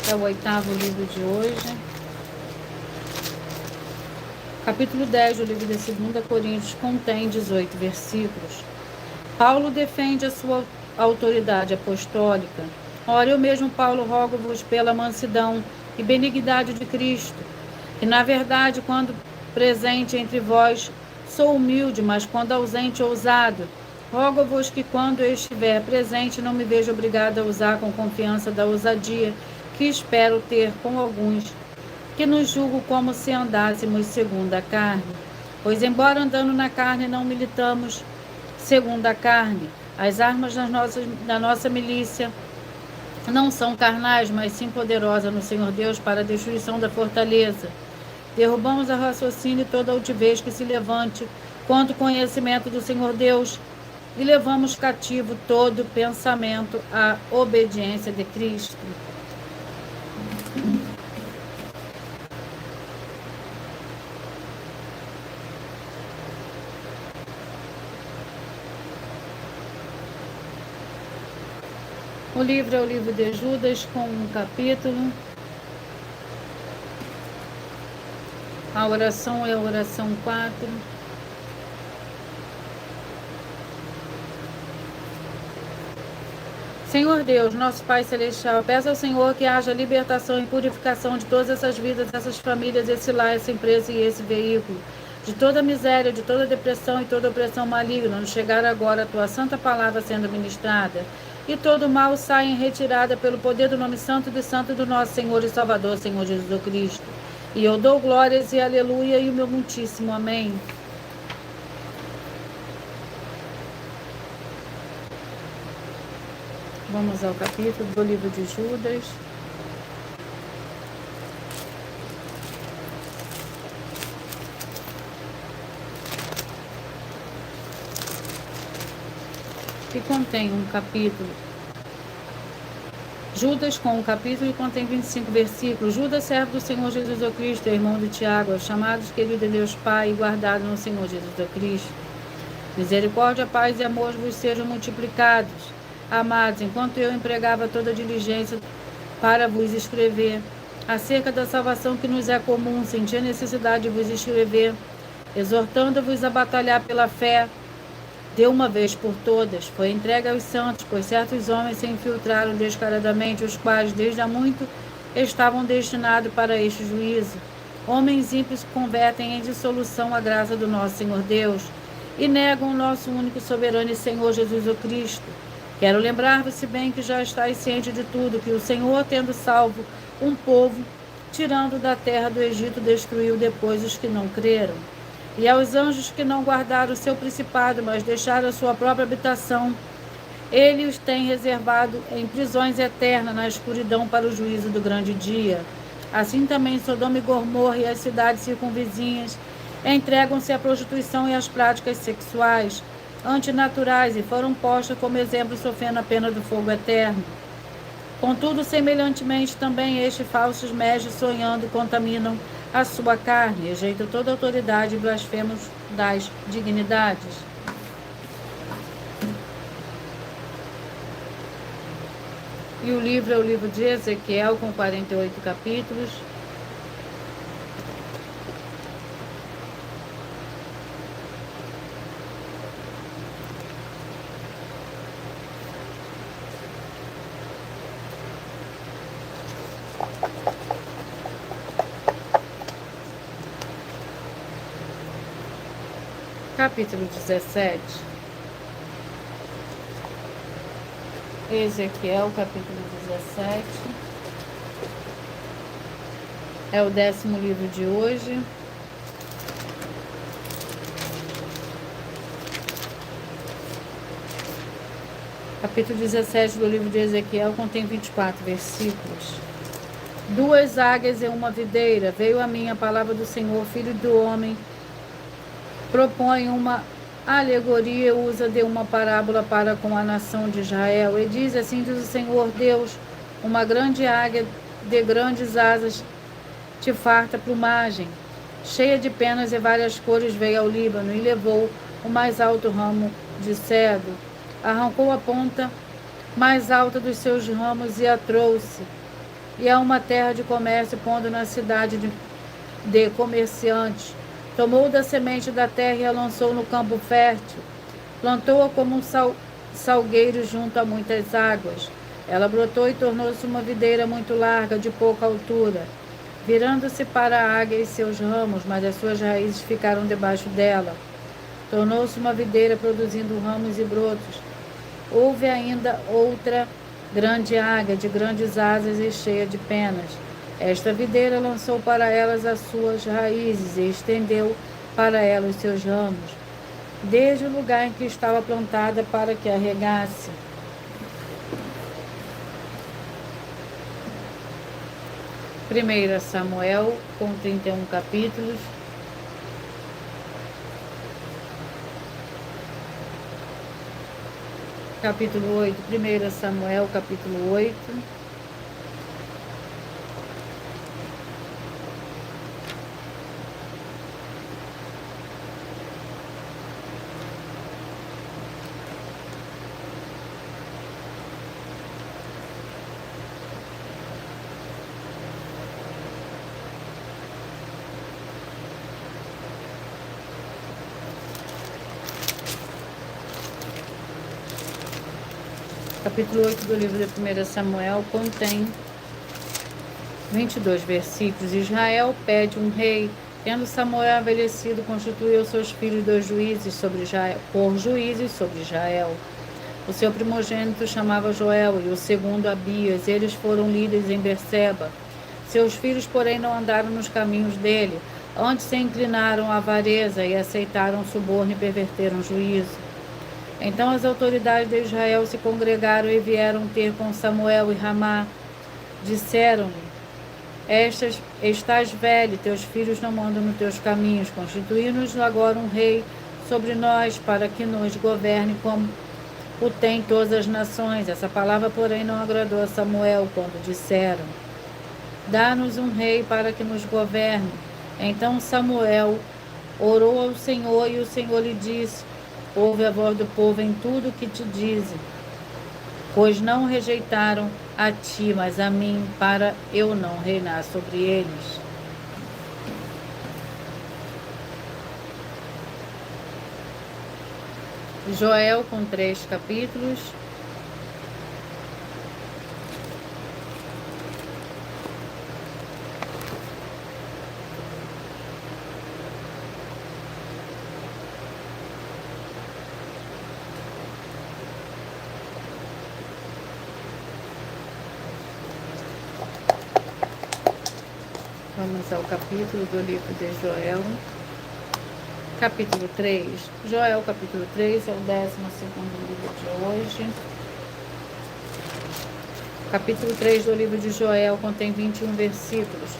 É o 8º livro de hoje. Capítulo 10 do livro de 2 Coríntios contém 18 versículos. Paulo defende a sua autoridade apostólica. Ora, eu mesmo, Paulo, rogo-vos pela mansidão e benignidade de Cristo, que na verdade, quando presente entre vós, sou humilde, mas quando ausente, ousado. Rogo-vos que quando eu estiver presente, não me veja obrigado a usar com confiança da ousadia que espero ter com alguns, que nos julgo como se andássemos segundo a carne. Pois, embora andando na carne, não militamos segundo a carne. As armas da nossa milícia não são carnais, mas sim poderosas no Senhor Deus para a destruição da fortaleza. Derrubamos a raciocínio e toda altivez que se levante contra o conhecimento do Senhor Deus e levamos cativo todo pensamento à obediência de Cristo. O livro é o livro de Judas, com um capítulo. A oração é a oração 4. Senhor Deus, nosso Pai Celestial, peço ao Senhor que haja libertação e purificação de todas essas vidas, essas famílias, esse lar, essa empresa e esse veículo, de toda miséria, de toda depressão e toda opressão maligna, no chegar agora a Tua santa palavra sendo ministrada, e todo mal saia em retirada pelo poder do nome santo do nosso Senhor e Salvador, Senhor Jesus Cristo. E eu dou glórias e aleluia e o meu muitíssimo amém. Vamos ao capítulo do livro de Judas. Que contém um capítulo. Judas com um capítulo e contém 25 versículos. Judas, servo do Senhor Jesus Cristo, irmão de Tiago, chamados, querido de Deus Pai, e guardado no Senhor Jesus Cristo. Misericórdia, paz e amor vos sejam multiplicados. Amados, enquanto eu empregava toda diligência para vos escrever acerca da salvação que nos é comum, senti a necessidade de vos escrever, exortando-vos a batalhar pela fé, de uma vez por todas, foi entregue aos santos, pois certos homens se infiltraram descaradamente, os quais desde há muito estavam destinados para este juízo. Homens ímpios que convertem em dissolução a graça do nosso Senhor Deus e negam o nosso único soberano e Senhor Jesus o Cristo. Quero lembrar-vos, se bem que já estáis ciente de tudo, que o Senhor, tendo salvo um povo, tirando da terra do Egito, destruiu depois os que não creram. E aos anjos que não guardaram o seu principado, mas deixaram a sua própria habitação, ele os tem reservado em prisões eternas na escuridão para o juízo do grande dia. Assim também Sodoma e Gomorra e as cidades circunvizinhas entregam-se à prostituição e às práticas sexuais antinaturais e foram postas como exemplo sofrendo a pena do fogo eterno. Contudo, semelhantemente também estes falsos mestres, sonhando, contaminam a sua carne, rejeitam toda autoridade e blasfemos das dignidades. E o livro é o livro de Ezequiel, com 48 capítulos. Capítulo 17. Ezequiel, capítulo 17. É o 10º livro de hoje. Capítulo 17 do livro de Ezequiel contém 24 versículos. 2 águias e uma videira. Veio a mim a palavra do Senhor, filho do homem. Propõe uma alegoria e usa de uma parábola para com a nação de Israel. E diz assim, diz o Senhor Deus, uma grande águia de grandes asas te farta plumagem, cheia de penas e várias cores, veio ao Líbano e levou o mais alto ramo de cedro. Arrancou a ponta mais alta dos seus ramos e a trouxe. E a uma terra de comércio, pondo na cidade de comerciantes. Tomou da semente da terra e a lançou no campo fértil. Plantou-a como um salgueiro junto a muitas águas. Ela brotou e tornou-se uma videira muito larga, de pouca altura, virando-se para a águia e seus ramos, mas as suas raízes ficaram debaixo dela. Tornou-se uma videira produzindo ramos e brotos. Houve ainda outra grande águia, de grandes asas e cheia de penas. Esta videira lançou para elas as suas raízes e estendeu para ela os seus ramos, desde o lugar em que estava plantada para que a regasse. 1 Samuel, com 31 capítulos. Capítulo 8, 1 Samuel, capítulo 8. Capítulo 8 do livro de 1 Samuel contém 22 versículos. Israel pede um rei. Tendo Samuel envelhecido, constituiu seus filhos por juízes sobre Israel. O seu primogênito chamava Joel e o segundo Abias. Eles foram líderes em Berseba. Seus filhos, porém, não andaram nos caminhos dele. Antes se inclinaram à avareza e aceitaram suborno e perverteram o juízo. Então as autoridades de Israel se congregaram e vieram ter com Samuel e Ramá. Disseram-lhe: estás velho, teus filhos não andam nos teus caminhos. Constituí-nos agora um rei sobre nós, para que nos governe como o tem todas as nações. Essa palavra, porém, não agradou a Samuel, quando disseram: dá-nos um rei para que nos governe. Então Samuel orou ao Senhor, e o Senhor lhe disse: ouve a voz do povo em tudo o que te dizem, pois não rejeitaram a ti, mas a mim, para eu não reinar sobre eles. Joel, com 3 capítulos. Vamos ao capítulo do livro de Joel, capítulo 3. Joel, capítulo 3, é o 12º livro de hoje. Capítulo 3 do livro de Joel contém 21 versículos.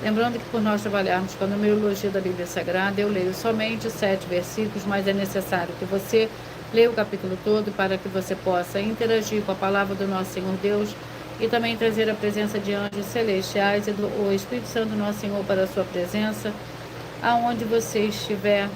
Lembrando que por nós trabalharmos com a numerologia da Bíblia Sagrada, eu leio somente 7 versículos, mas é necessário que você leia o capítulo todo para que você possa interagir com a palavra do nosso Senhor Deus e também trazer a presença de anjos celestiais e do Espírito Santo nosso Senhor para a sua presença, aonde você estiver.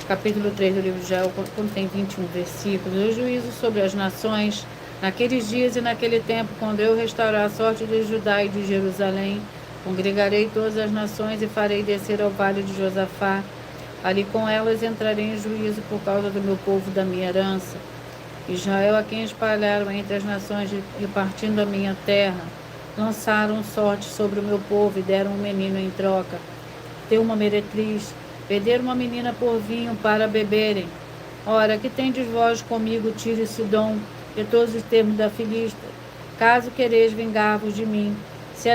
Capítulo 3 do livro de Joel contém 21 versículos. O juízo sobre as nações, naqueles dias e naquele tempo, quando eu restaurar a sorte de Judá e de Jerusalém, congregarei todas as nações e farei descer ao vale de Josafá. Ali com elas entrarei em juízo por causa do meu povo, da minha herança. Israel, a quem espalharam entre as nações, repartindo a minha terra, lançaram sorte sobre o meu povo e deram um menino em troca. Deu uma meretriz, perderam uma menina por vinho para beberem. Ora, que tendes vós comigo, Tiro e Sidom, de todos os termos da Filista? Caso quereis vingar-vos de mim, se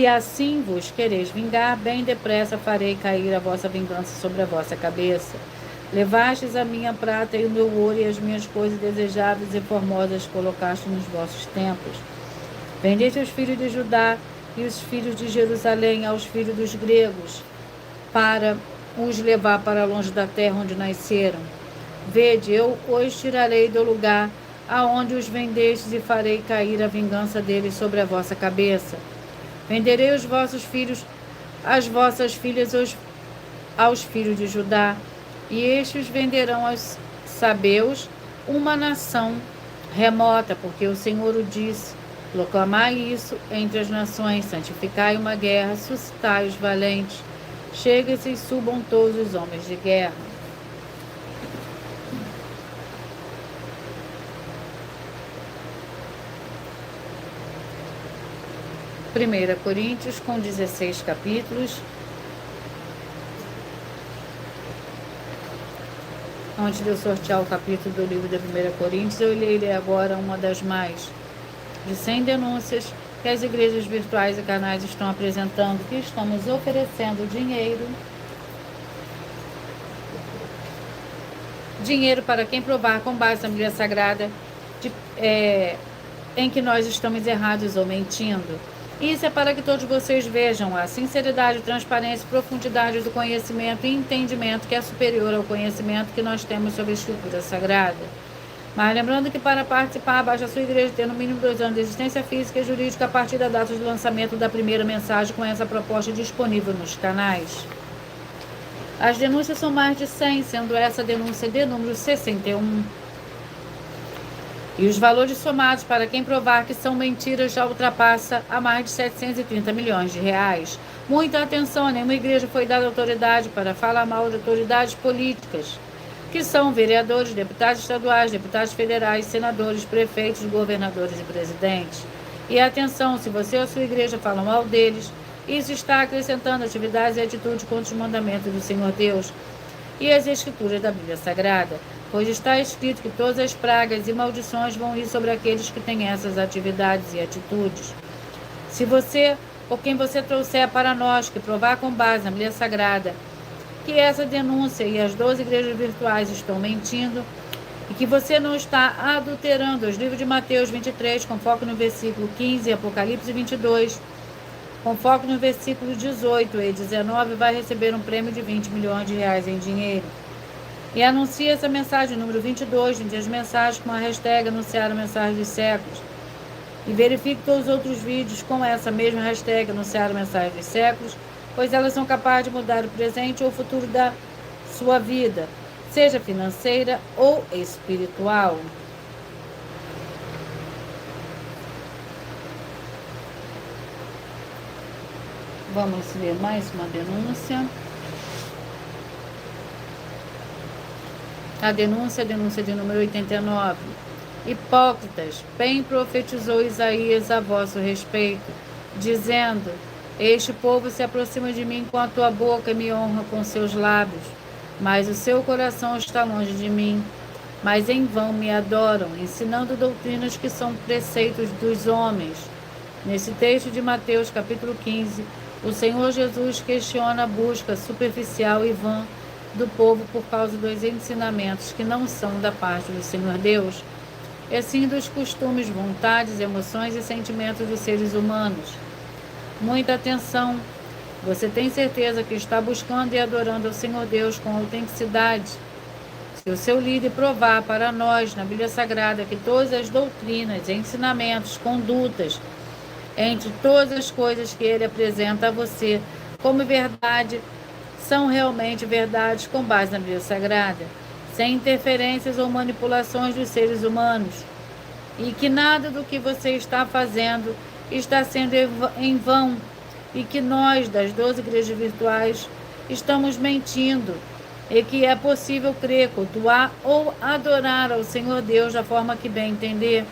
assim vos quereis vingar, bem depressa farei cair a vossa vingança sobre a vossa cabeça. Levastes a minha prata e o meu ouro e as minhas coisas desejáveis e formosas colocaste nos vossos templos. Vendeste os filhos de Judá e os filhos de Jerusalém aos filhos dos gregos, para os levar para longe da terra onde nasceram. Vede, eu os tirarei do lugar aonde os vendestes e farei cair a vingança deles sobre a vossa cabeça. Venderei os vossos filhos, as vossas filhas aos filhos de Judá, e estes venderão aos sabeus, uma nação remota, porque o Senhor o disse. Proclamai isso entre as nações, santificai uma guerra, suscitai os valentes. Cheguem-se e subam todos os homens de guerra. Primeira Coríntios, com 16 capítulos. Antes de eu sortear o capítulo do livro da 1 Coríntios, eu irei agora uma das mais de 100 denúncias que as igrejas virtuais e canais estão apresentando, que estamos oferecendo dinheiro para quem provar com base na Bíblia Sagrada em que nós estamos errados ou mentindo. Isso é para que todos vocês vejam a sinceridade, transparência e profundidade do conhecimento e entendimento que é superior ao conhecimento que nós temos sobre a Escritura Sagrada. Mas lembrando que para participar, basta a sua igreja ter no mínimo 2 anos de existência física e jurídica a partir da data do lançamento da primeira mensagem com essa proposta disponível nos canais. As denúncias são mais de 100, sendo essa denúncia de número 61. E os valores somados para quem provar que são mentiras já ultrapassa a mais de 730 milhões de reais. Muita atenção, nenhuma igreja foi dada autoridade para falar mal de autoridades políticas, que são vereadores, deputados estaduais, deputados federais, senadores, prefeitos, governadores e presidentes. E atenção, se você ou a sua igreja falam mal deles, isso está acrescentando atividades e atitudes contra os mandamentos do Senhor Deus e as Escrituras da Bíblia Sagrada, pois está escrito que todas as pragas e maldições vão ir sobre aqueles que têm essas atividades e atitudes. Se você ou quem você trouxer para nós que provar com base na Bíblia Sagrada que essa denúncia e as 12 igrejas virtuais estão mentindo e que você não está adulterando os livros de Mateus 23 com foco no versículo 15 e Apocalipse 22 com foco no versículo 18 e 19, vai receber um prêmio de 20 milhões de reais em dinheiro. E anuncie essa mensagem número 22 em dias de mensagens com a hashtag anunciar a mensagem dos séculos. E verifique todos os outros vídeos com essa mesma hashtag anunciar a mensagem dos séculos, pois elas são capazes de mudar o presente ou o futuro da sua vida, seja financeira ou espiritual. Vamos ver mais uma denúncia. A denúncia de número 89. Hipócritas, bem profetizou Isaías a vosso respeito, dizendo: este povo se aproxima de mim com a tua boca e me honra com seus lábios, mas o seu coração está longe de mim. Mas em vão me adoram, ensinando doutrinas que são preceitos dos homens. Nesse texto de Mateus, capítulo 15, o Senhor Jesus questiona a busca superficial e vã do povo por causa dos ensinamentos que não são da parte do Senhor Deus, e sim dos costumes, vontades, emoções e sentimentos dos seres humanos. Muita atenção! Você tem certeza que está buscando e adorando ao Senhor Deus com autenticidade? Se o seu líder provar para nós, na Bíblia Sagrada, que todas as doutrinas, ensinamentos, condutas, entre todas as coisas que ele apresenta a você como verdade, são realmente verdades com base na Bíblia Sagrada, sem interferências ou manipulações dos seres humanos, e que nada do que você está fazendo está sendo em vão, e que nós, das 12 igrejas virtuais, estamos mentindo, e que é possível crer, cultuar ou adorar ao Senhor Deus da forma que bem entender,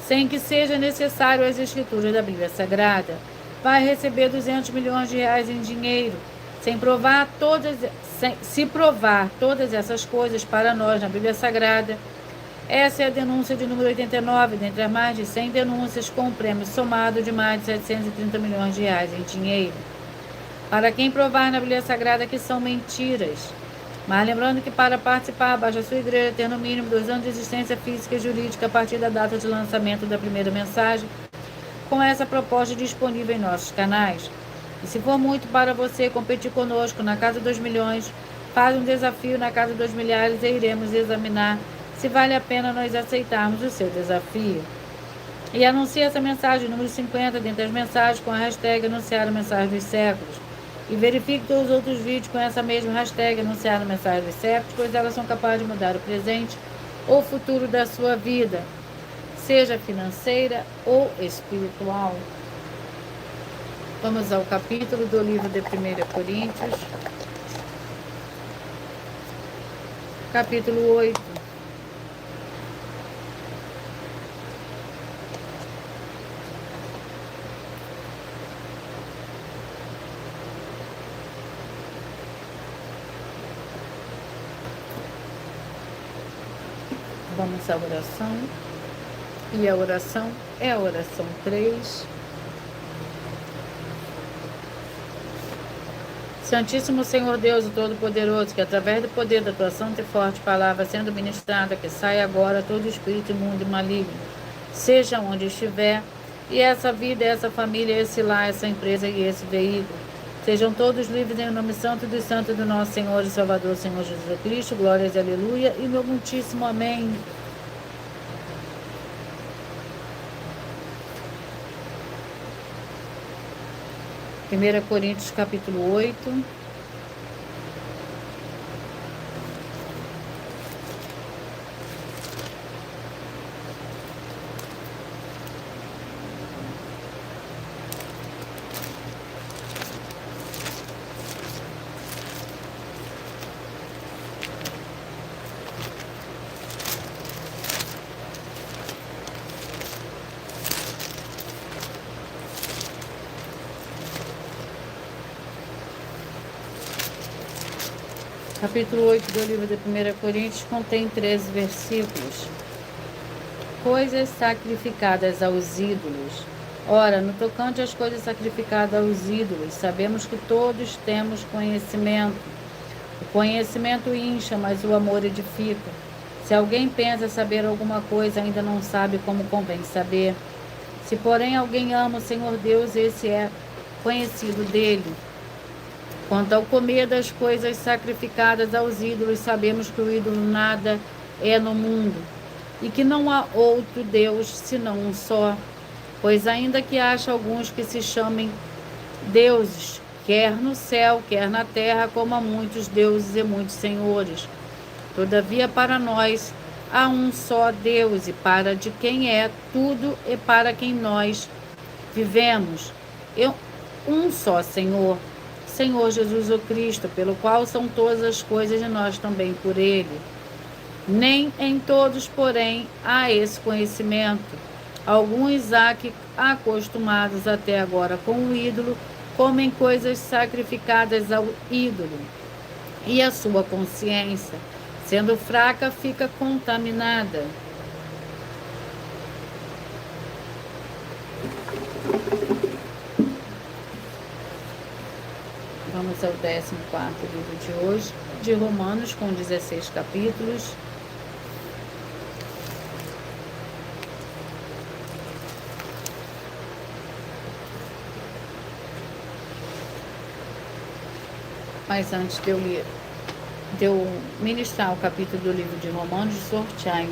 sem que seja necessário as Escrituras da Bíblia Sagrada, vai receber 200 milhões de reais em dinheiro, se provar todas essas coisas para nós na Bíblia Sagrada. Essa é a denúncia de número 89, dentre as mais de 100 denúncias, com um prêmio somado de mais de 730 milhões de reais em dinheiro. Para quem provar na Bíblia Sagrada que são mentiras. Mas lembrando que para participar, basta a sua igreja ter no mínimo 2 anos de existência física e jurídica a partir da data de lançamento da primeira mensagem, com essa proposta disponível em nossos canais. E se for muito para você competir conosco na Casa dos Milhões, faz um desafio na Casa dos Milhares e iremos examinar se vale a pena nós aceitarmos o seu desafio. E anuncie essa mensagem número 50 dentre as mensagens com a hashtag anunciar a mensagem dos séculos. E verifique todos os outros vídeos com essa mesma hashtag anunciar a mensagem dos séculos, pois elas são capazes de mudar o presente ou o futuro da sua vida, seja financeira ou espiritual. Vamos ao capítulo do livro de 1 Coríntios, capítulo 8. Vamos à oração. E a oração é a oração 3. Santíssimo Senhor Deus, o Todo-Poderoso, que através do poder da tua santa e forte palavra sendo ministrada, que saia agora todo espírito imundo e maligno, seja onde estiver, e essa vida, essa família, esse lar, essa empresa e esse veículo sejam todos livres em nome santo dos santos do nosso Senhor e Salvador, Senhor Jesus Cristo. Glórias e aleluia. E meu muitíssimo amém. Primeira Coríntios capítulo 8. Capítulo 8 do livro de 1 Coríntios contém 13 versículos. Coisas sacrificadas aos ídolos. Ora, no tocante às coisas sacrificadas aos ídolos, sabemos que todos temos conhecimento. O conhecimento incha, mas o amor edifica. Se alguém pensa saber alguma coisa, ainda não sabe como convém saber. Se, porém, alguém ama o Senhor Deus, esse é conhecido dele. Quanto ao comer das coisas sacrificadas aos ídolos, sabemos que o ídolo nada é no mundo, e que não há outro Deus senão um só. Pois ainda que haja alguns que se chamem deuses, quer no céu, quer na terra, como há muitos deuses e muitos senhores. Todavia, para nós há um só Deus, e para de quem é tudo e para quem nós vivemos. E um só Senhor, Senhor Jesus o Cristo, pelo qual são todas as coisas e nós também por Ele. Nem em todos, porém, há esse conhecimento. Alguns há que, acostumados até agora com o ídolo, comem coisas sacrificadas ao ídolo, e a sua consciência, sendo fraca, fica contaminada. Vamos ao 14º livro de hoje, de Romanos, com 16 capítulos. Mas antes de eu ministrar o capítulo do livro de Romanos, sortear e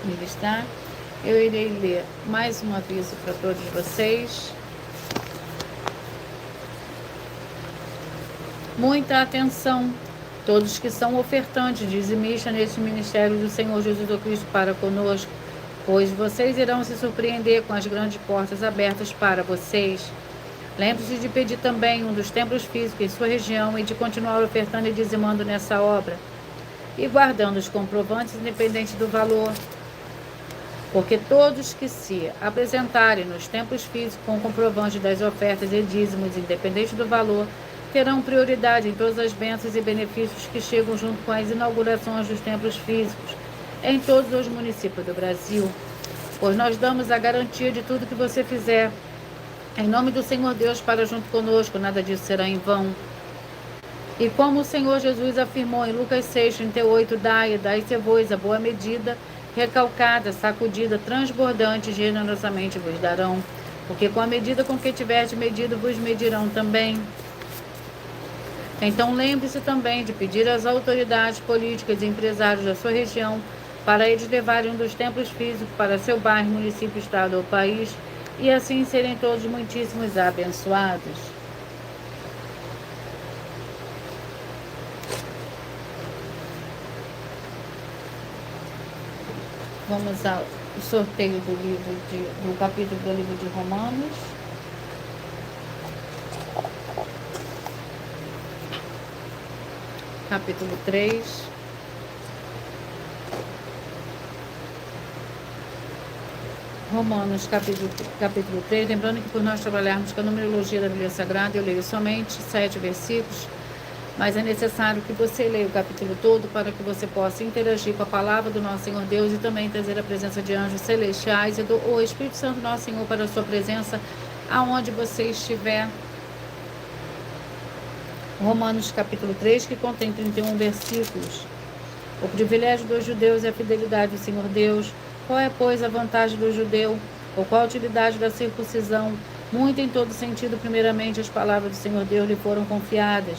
ministrar, eu irei ler mais um aviso para todos vocês. Muita atenção, todos que são ofertantes, dizimistas neste ministério do Senhor Jesus Cristo para conosco, pois vocês irão se surpreender com as grandes portas abertas para vocês. Lembre-se de pedir também um dos templos físicos em sua região e de continuar ofertando e dizimando nessa obra, e guardando os comprovantes independente do valor, porque todos que se apresentarem nos templos físicos com comprovante das ofertas e dízimos independente do valor, terão prioridade em todas as bênçãos e benefícios que chegam junto com as inaugurações dos templos físicos em todos os municípios do Brasil, pois nós damos a garantia de tudo que você fizer. Em nome do Senhor Deus, para junto conosco, nada disso será em vão. E como o Senhor Jesus afirmou em Lucas 6:38, dai-se-vos a boa medida, recalcada, sacudida, transbordante, generosamente vos darão. Porque com a medida com que tiverdes medido, vos medirão também. Então lembre-se também de pedir às autoridades políticas e empresários da sua região para eles levarem um dos templos físicos para seu bairro, município, estado ou país, e assim serem todos muitíssimos abençoados. Vamos ao sorteio do capítulo do livro de Romanos. Capítulo 3. Romanos, capítulo 3. Lembrando que por nós trabalharmos com a numerologia da Bíblia Sagrada, eu leio somente 7 versículos, mas é necessário que você leia o capítulo todo para que você possa interagir com a palavra do nosso Senhor Deus e também trazer a presença de anjos celestiais e o Espírito Santo nosso Senhor para a sua presença aonde você estiver. Romanos capítulo 3, que contém 31 versículos. O privilégio dos judeus é a fidelidade do Senhor Deus, Qual é, pois, a vantagem do judeu? Ou qual a utilidade da circuncisão? Muito em todo sentido, primeiramente, as palavras do Senhor Deus lhe foram confiadas.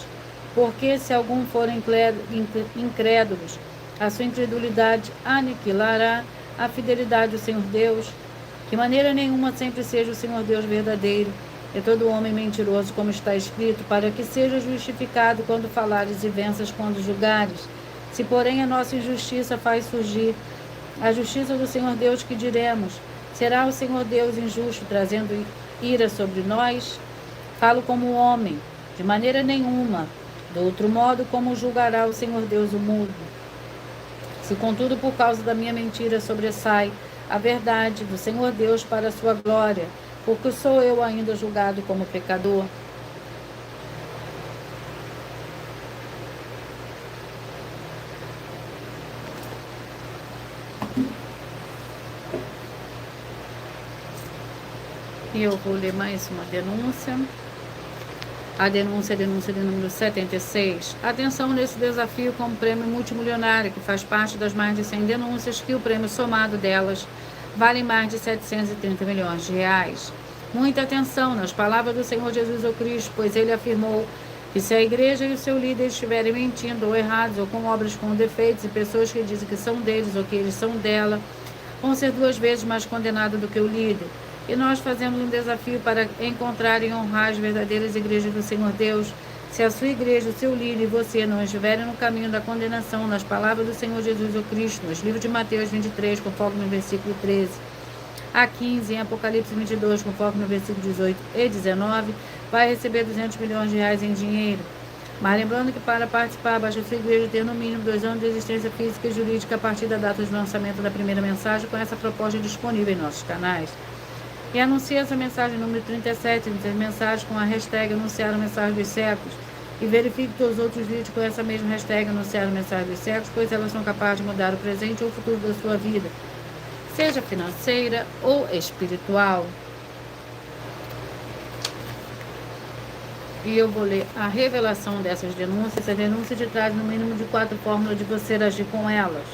Porque se algum for incrédulos, a sua incredulidade aniquilará a fidelidade do Senhor Deus. De maneira nenhuma sempre seja o Senhor Deus verdadeiro, e todo homem mentiroso, como está escrito, para que seja justificado quando falares e venças quando julgares. Se, porém, a nossa injustiça faz surgir a justiça do Senhor Deus, que diremos? Será o Senhor Deus injusto, trazendo ira sobre nós? Falo como homem, de maneira nenhuma. Do outro modo, como julgará o Senhor Deus o mundo? Se, contudo, por causa da minha mentira sobressai a verdade do Senhor Deus para a sua glória, porque sou eu ainda julgado como pecador. E eu vou ler mais uma denúncia. A denúncia de número 76. Atenção nesse desafio com o prêmio multimilionário, que faz parte das mais de 100 denúncias, que o prêmio somado delas vale mais de 730 milhões de reais. Muita atenção nas palavras do Senhor Jesus o Cristo, pois ele afirmou que se a igreja e o seu líder estiverem mentindo ou errados, ou com obras com defeitos, e pessoas que dizem que são deles ou que eles são dela, vão ser 2 vezes mais condenados do que o líder. E nós fazemos um desafio para encontrar e honrar as verdadeiras igrejas do Senhor Deus. Se a sua igreja, o seu líder e você não estiverem no caminho da condenação, nas palavras do Senhor Jesus o Cristo, nos livros de Mateus 23, com foco no versículo 13, a 15, em Apocalipse 22, com foco no versículo 18 e 19, vai receber 200 milhões de reais em dinheiro. Mas lembrando que para participar, basta a sua igreja ter no mínimo 2 anos de existência física e jurídica a partir da data de lançamento da primeira mensagem, com essa proposta disponível em nossos canais. E anuncie essa mensagem número 37, entre as mensagens com a hashtag Anunciar a Mensagem dos Séculos. E verifique que os outros vídeos com essa mesma hashtag Anunciar a Mensagem dos Séculos, pois elas são capazes de mudar o presente ou o futuro da sua vida, seja financeira ou espiritual. E eu vou ler a revelação dessas denúncias. Essa denúncia te traz no mínimo de 4 fórmulas de você agir com elas.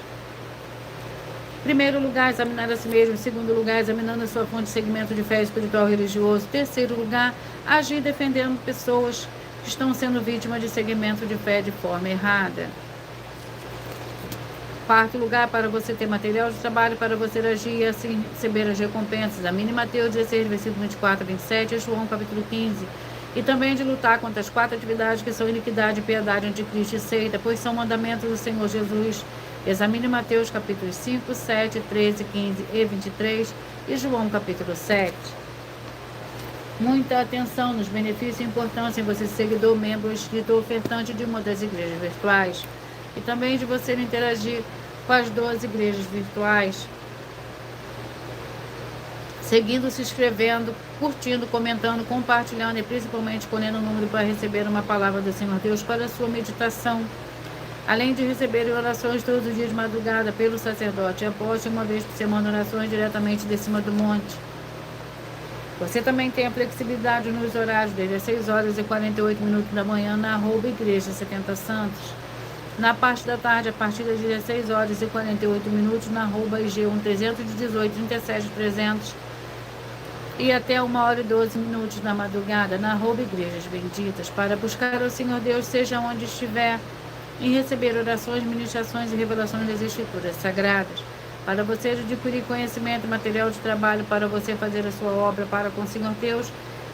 Primeiro lugar, examinar a si mesmo. Segundo lugar, examinando a sua fonte de segmento de fé espiritual religioso. Terceiro lugar, agir defendendo pessoas que estão sendo vítimas de segmento de fé de forma errada. Quarto lugar, para você ter material de trabalho, para você agir e assim receber as recompensas. Examine Mateus 16, versículo 24 a 27, e João capítulo 15. E também de lutar contra as 4 atividades que são iniquidade, piedade, anticristo e seita, pois são mandamentos do Senhor Jesus. Examine Mateus capítulos 5, 7, 13, 15 e 23 e João capítulo 7. Muita atenção nos benefícios e importância em você ser seguidor, membro, inscrito ou ofertante de uma das igrejas virtuais. E também de você interagir com as 12 igrejas virtuais, seguindo, se inscrevendo, curtindo, comentando, compartilhando e principalmente escolhendo o número para receber uma palavra do Senhor Deus para a sua meditação. Além de receber orações todos os dias de madrugada pelo sacerdote e apóstolo, uma vez por semana, orações diretamente de cima do monte. Você também tem a flexibilidade nos horários, desde as 6 horas e 48 minutos da manhã, na @Igreja 70 Santos. Na parte da tarde, a partir das 16 horas e 48 minutos, na @IG 1318 37 300. E até 1 hora e 12 minutos da madrugada, na @Igrejas Benditas, para buscar o Senhor Deus, seja onde estiver, e receber orações, ministrações e revelações das Escrituras Sagradas, para você adquirir conhecimento e material de trabalho, para você fazer a sua obra para com o Senhor Deus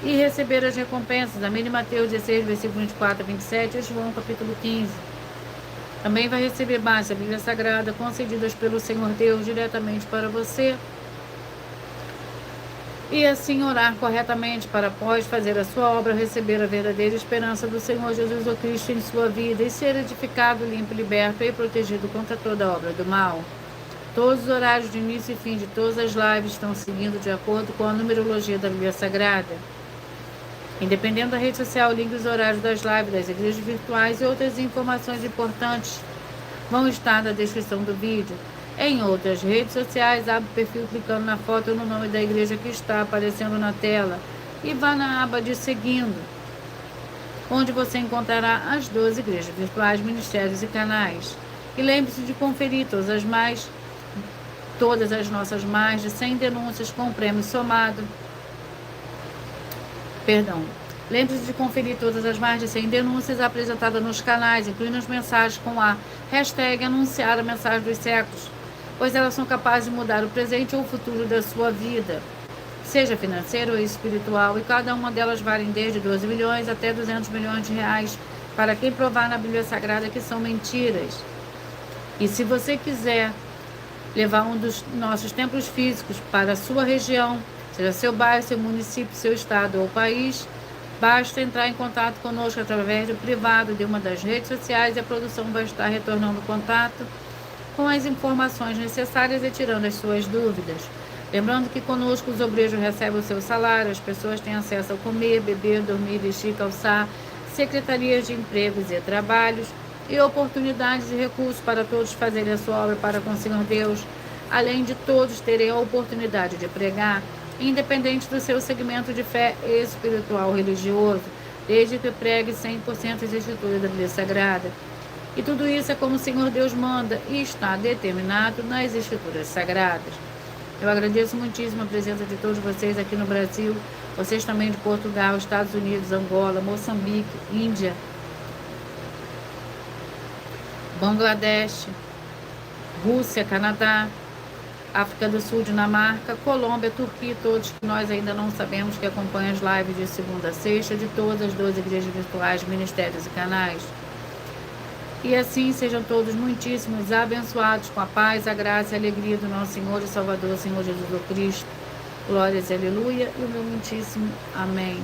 e receber as recompensas. Examine Mateus 16, versículo 24 a 27 e João capítulo 15. Também vai receber bases da Bíblia Sagrada concedidas pelo Senhor Deus diretamente para você, e assim orar corretamente para, após fazer a sua obra, receber a verdadeira esperança do Senhor Jesus o Cristo em sua vida e ser edificado, limpo, liberto e protegido contra toda obra do mal. Todos os horários de início e fim de todas as lives estão seguindo de acordo com a numerologia da Bíblia Sagrada. Independente da rede social, ligue os horários das lives, das igrejas virtuais e outras informações importantes vão estar na descrição do vídeo. Em outras redes sociais, abre o perfil clicando na foto ou no nome da igreja que está aparecendo na tela e vá na aba de Seguindo, onde você encontrará as 12 igrejas virtuais, ministérios e canais. E lembre-se de conferir todas as mais todas as nossas mais de 100 denúncias com prêmio somado. Lembre-se de conferir todas as mais de 100 denúncias apresentadas nos canais, incluindo as mensagens com a hashtag anunciar a mensagem dos séculos, pois elas são capazes de mudar o presente ou o futuro da sua vida, seja financeiro ou espiritual, e cada uma delas vale desde 12 milhões até 200 milhões de reais para quem provar na Bíblia Sagrada que são mentiras. E se você quiser levar um dos nossos templos físicos para a sua região, seja seu bairro, seu município, seu estado ou país, basta entrar em contato conosco através do privado de uma das redes sociais e a produção vai estar retornando o contato com as informações necessárias e tirando as suas dúvidas. Lembrando que conosco os obreiros recebem o seu salário, as pessoas têm acesso a comer, beber, dormir, vestir, calçar, secretarias de empregos e trabalhos e oportunidades e recursos para todos fazerem a sua obra para com o Senhor Deus, além de todos terem a oportunidade de pregar, independente do seu segmento de fé espiritual ou religioso, desde que pregue 100% as escrituras da Bíblia Sagrada. E tudo isso é como o Senhor Deus manda e está determinado nas escrituras sagradas. Eu agradeço muitíssimo a presença de todos vocês aqui no Brasil, vocês também de Portugal, Estados Unidos, Angola, Moçambique, Índia, Bangladesh, Rússia, Canadá, África do Sul, Dinamarca, Colômbia, Turquia, todos que nós ainda não sabemos que acompanham as lives de segunda a sexta de todas as 12 igrejas virtuais, ministérios e canais. E assim sejam todos muitíssimos abençoados com a paz, a graça e a alegria do nosso Senhor e Salvador, Senhor Jesus Cristo. Glórias e aleluia, e o meu muitíssimo amém.